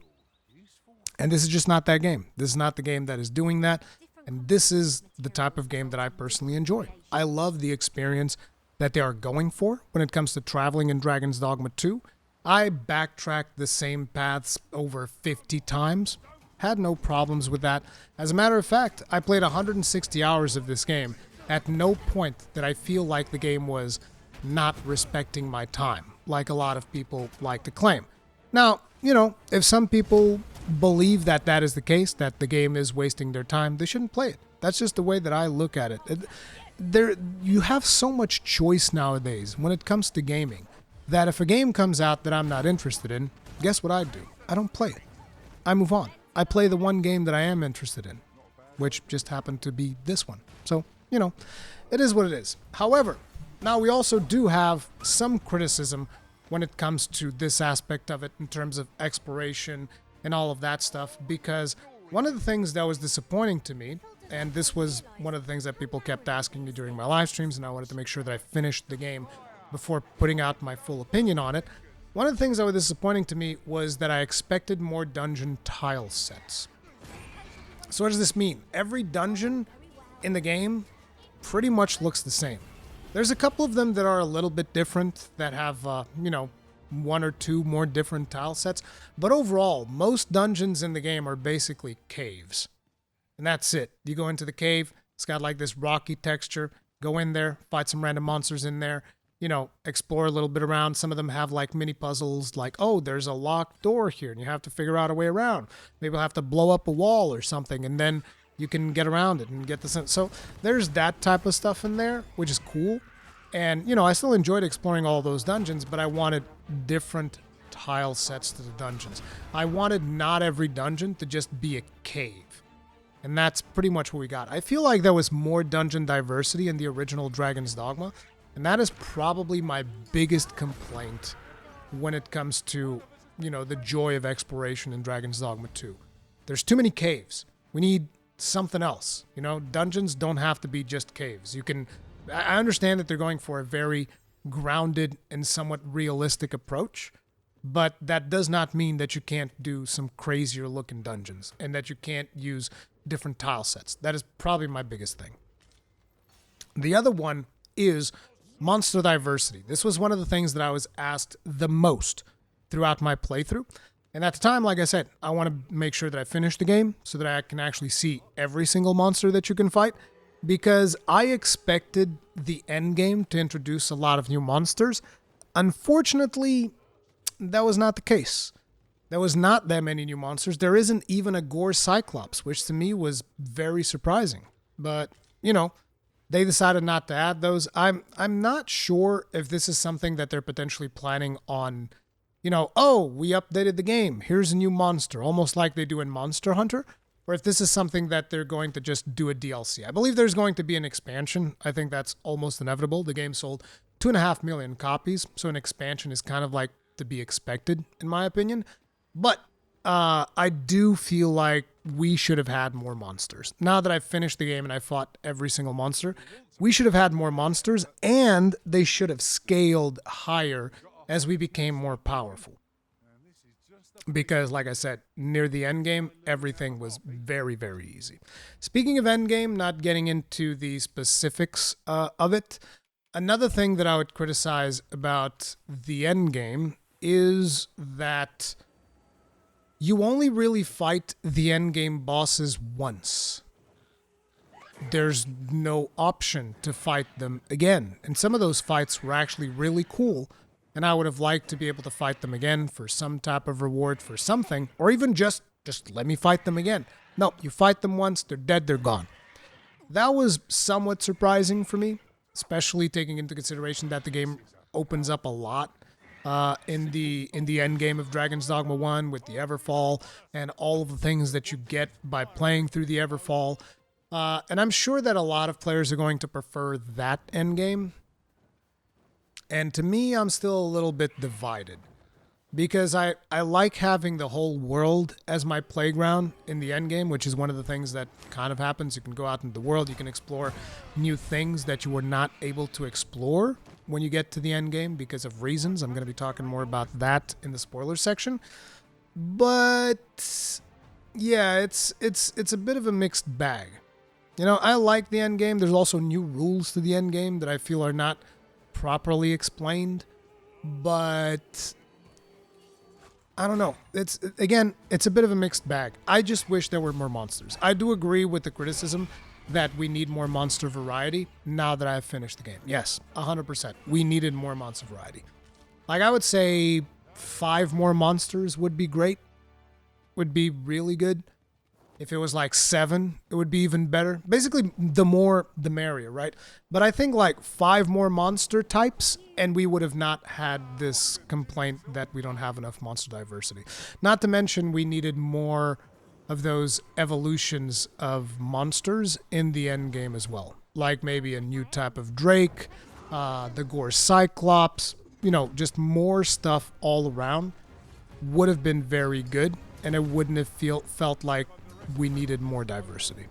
And this is just not that game. This is not the game that is doing that. And this is the type of game that I personally enjoy. I love the experience that they are going for when it comes to traveling in Dragon's Dogma 2. I backtracked the same paths over 50 times. Had no problems with that. As a matter of fact, I played 160 hours of this game. At no point did I feel like the game was not respecting my time, like a lot of people like to claim. Now, if some people believe that that is the case, that the game is wasting their time, they shouldn't play it. That's just the way that I look at it. You have so much choice nowadays when it comes to gaming that if a game comes out that I'm not interested in, guess what I do? I don't play it. I move on. I play the one game that I am interested in, which just happened to be this one. So, it is what it is. However, now we also do have some criticism when it comes to this aspect of it in terms of exploration and all of that stuff, because one of the things that was disappointing to me, and this was one of the things that people kept asking me during my live streams, and I wanted to make sure that I finished the game before putting out my full opinion on it. One of the things that was disappointing to me was that I expected more dungeon tile sets. So what does this mean? Every dungeon in the game pretty much looks the same. There's a couple of them that are a little bit different, that have, one or two more different tile sets. But overall, most dungeons in the game are basically caves. And that's it. You go into the cave, it's got like this rocky texture, go in there, fight some random monsters in there, explore a little bit around. Some of them have like mini puzzles like, oh, there's a locked door here and you have to figure out a way around. Maybe you'll have to blow up a wall or something and then you can get around it and get the sense. So there's that type of stuff in there, which is cool. And, I still enjoyed exploring all those dungeons, but I wanted different tile sets to the dungeons. I wanted not every dungeon to just be a cave. And that's pretty much what we got. I feel like there was more dungeon diversity in the original Dragon's Dogma, and that is probably my biggest complaint when it comes to, the joy of exploration in Dragon's Dogma 2. There's too many caves. We need something else. Dungeons don't have to be just caves. I understand that they're going for a very grounded and somewhat realistic approach. But that does not mean that you can't do some crazier looking dungeons and that you can't use different tile sets. That is probably my biggest thing. The other one is monster diversity. This was one of the things that I was asked the most throughout my playthrough. And at the time, like I said, I want to make sure that I finish the game so that I can actually see every single monster that you can fight, because I expected the endgame to introduce a lot of new monsters. Unfortunately, that was not the case. There was not that many new monsters. There isn't even a Gore Cyclops, which to me was very surprising. But, you know, they decided not to add those. I'm not sure if this is something that they're potentially planning on, you know, oh, we updated the game, here's a new monster, almost like they do in Monster Hunter, or if this is something that they're going to just do a DLC. I believe there's going to be an expansion. I think that's almost inevitable. The game sold 2.5 million copies, so an expansion is kind of like to be expected, in my opinion. But I do feel like we should have had more monsters. Now that I've finished the game and I fought every single monster, we should have had more monsters, and they should have scaled higher as we became more powerful. Because, like I said, near the end game, everything was very, very easy. Speaking of end game, not getting into the specifics of it, another thing that I would criticize about the end game is that you only really fight the endgame bosses once. There's no option to fight them again. And some of those fights were actually really cool, and I would have liked to be able to fight them again for some type of reward for something, or even just let me fight them again. No, you fight them once, they're dead, they're gone. That was somewhat surprising for me, especially taking into consideration that the game opens up a lot in the end game of Dragon's Dogma 1 with the Everfall and all of the things that you get by playing through the Everfall. And I'm sure that a lot of players are going to prefer that end game. And to me, I'm still a little bit divided, because I like having the whole world as my playground in the end game, which is one of the things that kind of happens. You can go out into the world, you can explore new things that you were not able to explore when you get to the end game because of reasons. I'm going to be talking more about that in the spoiler section. But yeah, it's a bit of a mixed bag. You know, I like the end game. There's also new rules to the end game that I feel are not properly explained, but I don't know. It's a bit of a mixed bag. I just wish there were more monsters. I do agree with the criticism that we need more monster variety now that I've finished the game. Yes, 100%. We needed more monster variety. Like, I would say 5 more monsters would be great. Would be really good. If it was like 7, it would be even better. Basically, the more, the merrier, right? But I think like 5 more monster types, and we would have not had this complaint that we don't have enough monster diversity. Not to mention, we needed more of those evolutions of monsters in the end game as well. Like maybe a new type of Drake, the Gore Cyclops, you know, just more stuff all around would have been very good, and it wouldn't have felt like we needed more diversity.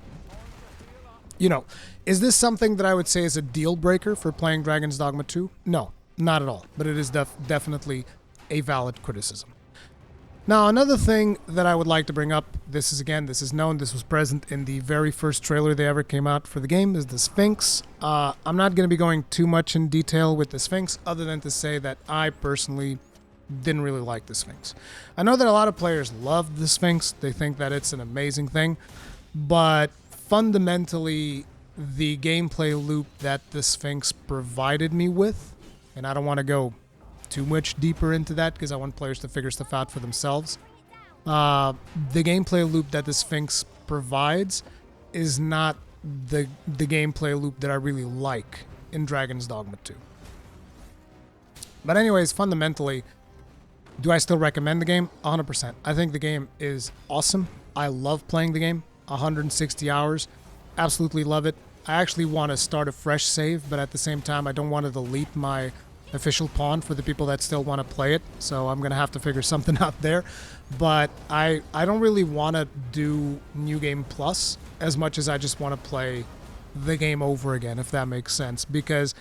You know, is this something that I would say is a deal breaker for playing Dragon's Dogma 2? No, not at all, but it is definitely a valid criticism. Now, another thing that I would like to bring up, this is known, this was present in the very first trailer they ever came out for the game, is the Sphinx. I'm not going to be going too much in detail with the Sphinx, other than to say that I personally didn't really like the Sphinx. I know that a lot of players love the Sphinx, they think that it's an amazing thing, but fundamentally, the gameplay loop that the Sphinx provided me with, and I don't want to go too much deeper into that because I want players to figure stuff out for themselves. The gameplay loop that the Sphinx provides is not the gameplay loop that I really like in Dragon's Dogma 2. But anyways, fundamentally, do I still recommend the game? 100%. I think the game is awesome. I love playing the game. 160 hours. Absolutely love it. I actually want to start a fresh save, but at the same time, I don't want to delete my official pawn for the people that still want to play it, so I'm going to have to figure something out there. But I don't really want to do New Game Plus as much as I just want to play the game over again, if that makes sense, because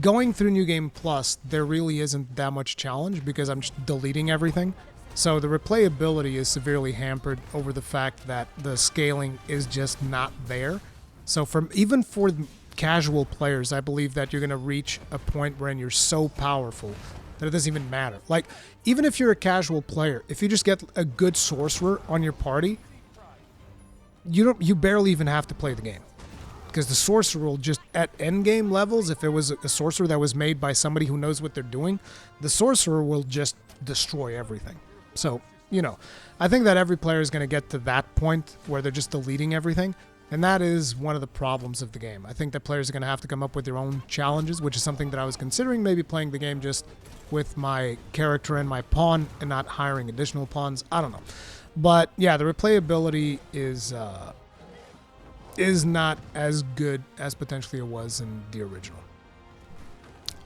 going through New Game Plus, there really isn't that much challenge because I'm just deleting everything. So the replayability is severely hampered over the fact that the scaling is just not there. So even for casual players, I believe that you're going to reach a point wherein you're so powerful that it doesn't even matter. Like, even if you're a casual player, if you just get a good sorcerer on your party, you barely even have to play the game. Because the sorcerer will just, at endgame levels, if it was a sorcerer that was made by somebody who knows what they're doing, the sorcerer will just destroy everything. So, I think that every player is going to get to that point where they're just deleting everything, and that is one of the problems of the game. I think that players are going to have to come up with their own challenges, which is something that I was considering, maybe playing the game just with my character and my pawn and not hiring additional pawns. I don't know. But yeah, the replayability is not as good as potentially it was in the original.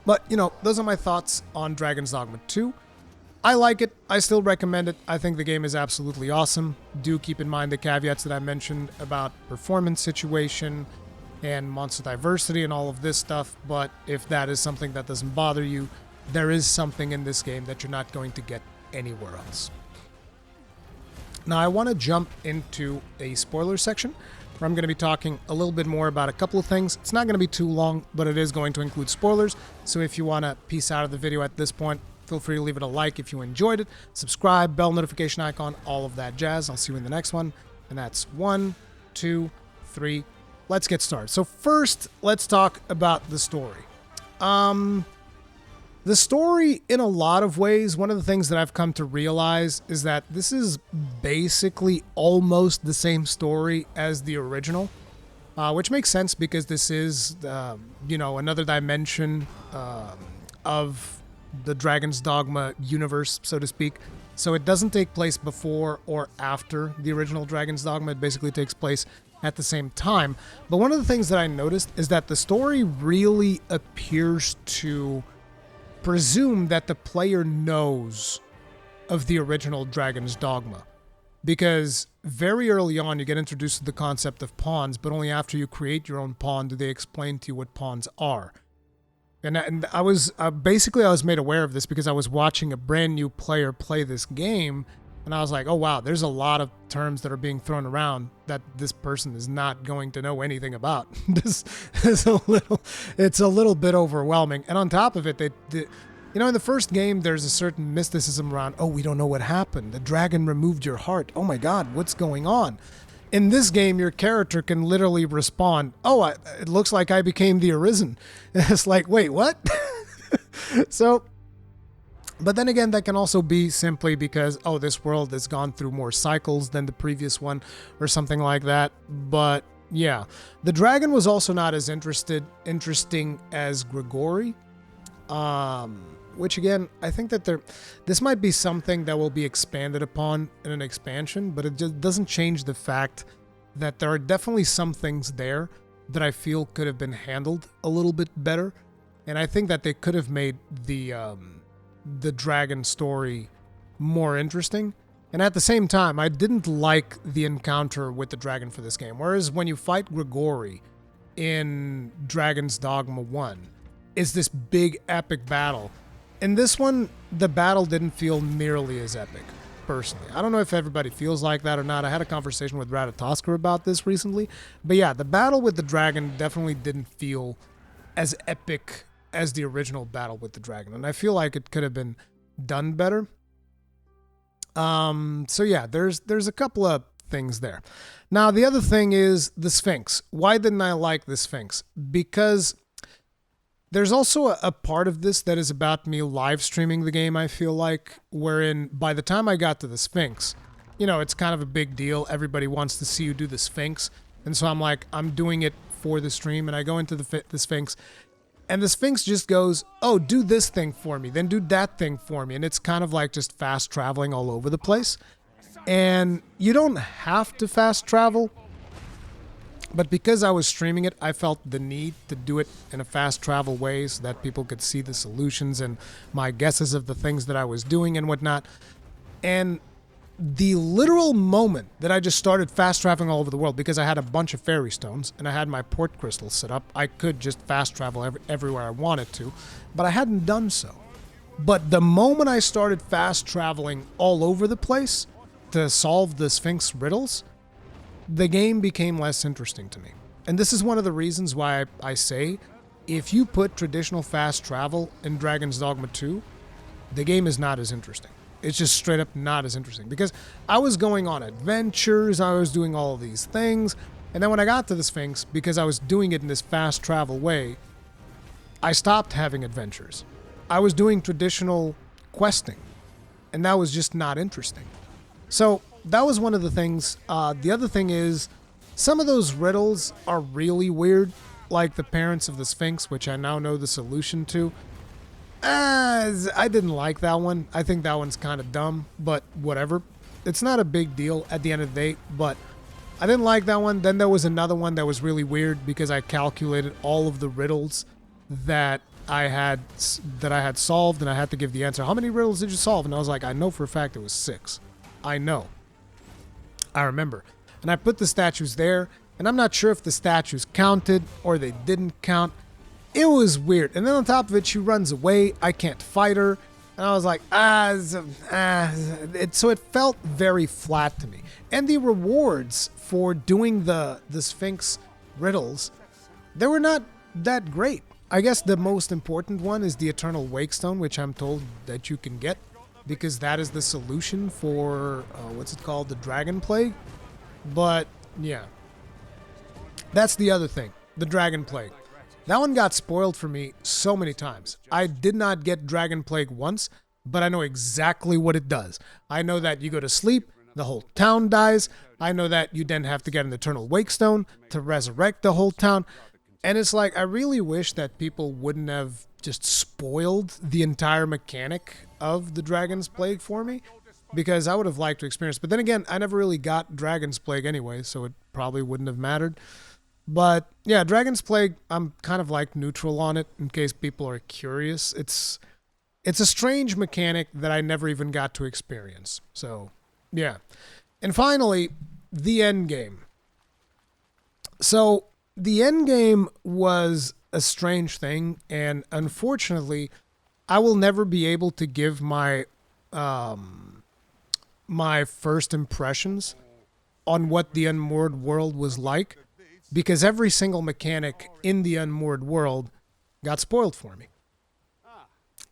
But, those are my thoughts on Dragon's Dogma 2. I like it. I still recommend it. I think the game is absolutely awesome. Do keep in mind the caveats that I mentioned about performance situation and monster diversity and all of this stuff. But if that is something that doesn't bother you, there is something in this game that you're not going to get anywhere else. Now, I want to jump into a spoiler section where I'm going to be talking a little bit more about a couple of things. It's not going to be too long, but it is going to include spoilers. So if you want to peace out of the video at this point, feel free to leave it a like if you enjoyed it. Subscribe, bell notification icon, all of that jazz. I'll see you in the next one. And that's 1, 2, 3. Let's get started. So first, let's talk about the story. The story, in a lot of ways, one of the things that I've come to realize is that this is basically almost the same story as the original, which makes sense because this is, another dimension of the Dragon's Dogma universe, so to speak. So it doesn't take place before or after the original Dragon's Dogma. It basically takes place at the same time. But one of the things that I noticed is that the story really appears to presume that the player knows of the original Dragon's Dogma. Because very early on, you get introduced to the concept of pawns, but only after you create your own pawn do they explain to you what pawns are. And I was basically I was made aware of this because I was watching a brand new player play this game, and I was like, oh wow, there's a lot of terms that are being thrown around that this person is not going to know anything about. This is it's a little bit overwhelming. And on top of it, in the first game, there's a certain mysticism around, oh, we don't know what happened. The dragon removed your heart. Oh my God, what's going on? In this game, your character can literally respond, oh, it looks like I became the Arisen. And it's like, wait, what? So, but then again, that can also be simply because, oh, this world has gone through more cycles than the previous one or something like that. But yeah, the dragon was also not as interesting as Grigori. Which again, I think that this might be something that will be expanded upon in an expansion, but it just doesn't change the fact that there are definitely some things there that I feel could have been handled a little bit better. And I think that they could have made the dragon story more interesting. And at the same time, I didn't like the encounter with the dragon for this game. Whereas when you fight Grigori in Dragon's Dogma 1, it's this big epic battle. In this one, the battle didn't feel nearly as epic, personally. I don't know if everybody feels like that or not. I had a conversation with Ratatosker about this recently. But yeah, the battle with the dragon definitely didn't feel as epic as the original battle with the dragon. And I feel like it could have been done better. So yeah, there's a couple of things there. Now, the other thing is the Sphinx. Why didn't I like the Sphinx? Because there's also a part of this that is about me live streaming the game, I feel like, wherein by the time I got to the Sphinx, it's kind of a big deal. Everybody wants to see you do the Sphinx. And so I'm like, I'm doing it for the stream, and I go into the Sphinx, and the Sphinx just goes, oh, do this thing for me, then do that thing for me. And it's kind of like just fast traveling all over the place. And you don't have to fast travel. But because I was streaming it, I felt the need to do it in a fast travel way so that people could see the solutions and my guesses of the things that I was doing and whatnot. And the literal moment that I just started fast traveling all over the world, because I had a bunch of fairy stones and I had my port crystals set up, I could just fast travel everywhere I wanted to, but I hadn't done so. But the moment I started fast traveling all over the place to solve the Sphinx riddles, the game became less interesting to me. And this is one of the reasons why I say, if you put traditional fast travel in Dragon's Dogma 2, the game is not as interesting. It's just straight up not as interesting, because I was going on adventures, I was doing all of these things, and then when I got to the Sphinx, because I was doing it in this fast travel way, I stopped having adventures. I was doing traditional questing, and that was just not interesting. So that was one of the things. The other thing is, some of those riddles are really weird, like the parents of the Sphinx, which I now know the solution to. I didn't like that one. I think that one's kind of dumb, but whatever. It's not a big deal at the end of the day, but I didn't like that one. Then there was another one that was really weird, because I calculated all of the riddles that I had solved, and I had to give the answer. How many riddles did you solve? And I was like, I know for a fact it was 6. I know. I remember. And I put the statues there, and I'm not sure if the statues counted or they didn't count. It was weird. And then on top of it, she runs away. I can't fight her. And I was like, so it felt very flat to me. And the rewards for doing the Sphinx riddles, they were not that great. I guess the most important one is the Eternal Wakestone, which I'm told that you can get, because that is the solution for, what's it called, the Dragon Plague. But, yeah. That's the other thing, the Dragon Plague. That one got spoiled for me so many times. I did not get Dragon Plague once, but I know exactly what it does. I know that you go to sleep, the whole town dies. I know that you then have to get an Eternal Wakestone to resurrect the whole town. And it's like, I really wish that people wouldn't have just spoiled the entire mechanic of the Dragon's Plague for me, because I would have liked to experience. But then again, I never really got Dragon's Plague anyway, so it probably wouldn't have mattered. But yeah, Dragon's Plague, I'm kind of like neutral on it in case people are curious. It's a strange mechanic that I never even got to experience. So yeah. And finally, the Endgame. So the Endgame was a strange thing, and unfortunately, I will never be able to give my my first impressions on what the Unmoored World was like, because every single mechanic in the Unmoored World got spoiled for me.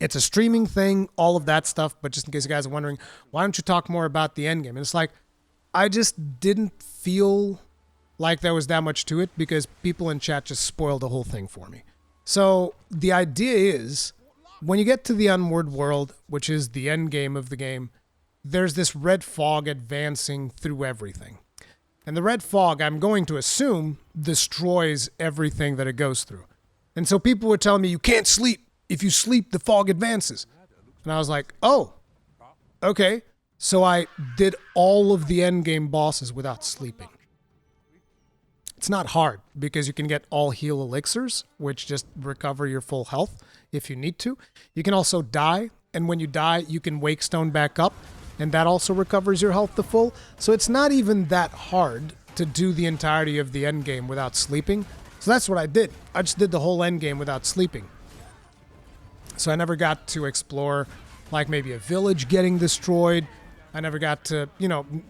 It's a streaming thing, all of that stuff, but just in case you guys are wondering, why don't you talk more about the Endgame? And it's like, I just didn't feel like there was that much to it, because people in chat just spoiled the whole thing for me. So the idea is, when you get to the Unmoored World, which is the end game of the game, there's this red fog advancing through everything. And the red fog, I'm going to assume, destroys everything that it goes through. And so people were telling me, you can't sleep. If you sleep, the fog advances. And I was like, oh, okay. So I did all of the endgame bosses without sleeping. It's not hard, because you can get all heal elixirs, which just recover your full health if you need to. You can also die, and when you die, you can wakestone back up, and that also recovers your health to full. So it's not even that hard to do the entirety of the endgame without sleeping. So that's what I did. I just did the whole endgame without sleeping. So I never got to explore, like, maybe a village getting destroyed. I never got to,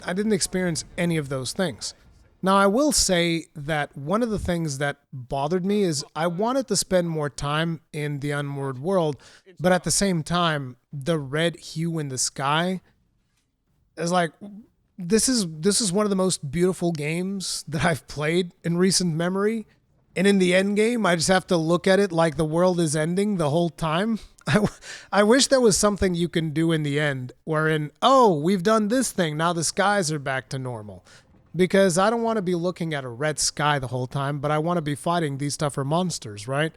I didn't experience any of those things. Now, I will say that one of the things that bothered me is I wanted to spend more time in the Unmoored World, but at the same time, the red hue in the sky is like, this is one of the most beautiful games that I've played in recent memory. And in the end game, I just have to look at it like the world is ending the whole time. I wish there was something you can do in the end wherein, oh, we've done this thing, now the skies are back to normal. Because I don't want to be looking at a red sky the whole time, but I want to be fighting these tougher monsters, right?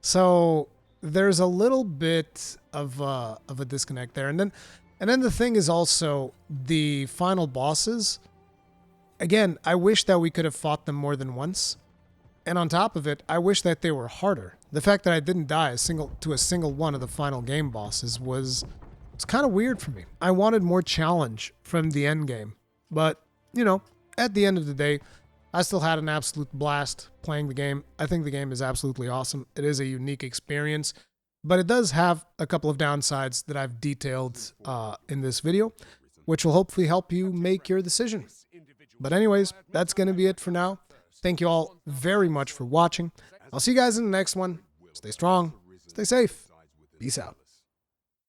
So there's a little bit of a disconnect there. And then the thing is also the final bosses. Again, I wish that we could have fought them more than once. And on top of it, I wish that they were harder. The fact that I didn't die to a single one of the final game bosses was It's kind of weird for me. I wanted more challenge from the Endgame. But, you know, at the end of the day, I still had an absolute blast playing the game. I think the game is absolutely awesome. It is a unique experience, but it does have a couple of downsides that I've detailed in this video, which will hopefully help you make your decision. But anyways, that's going to be it for now. Thank you all very much for watching. I'll see you guys in the next one. Stay strong, stay safe. Peace out.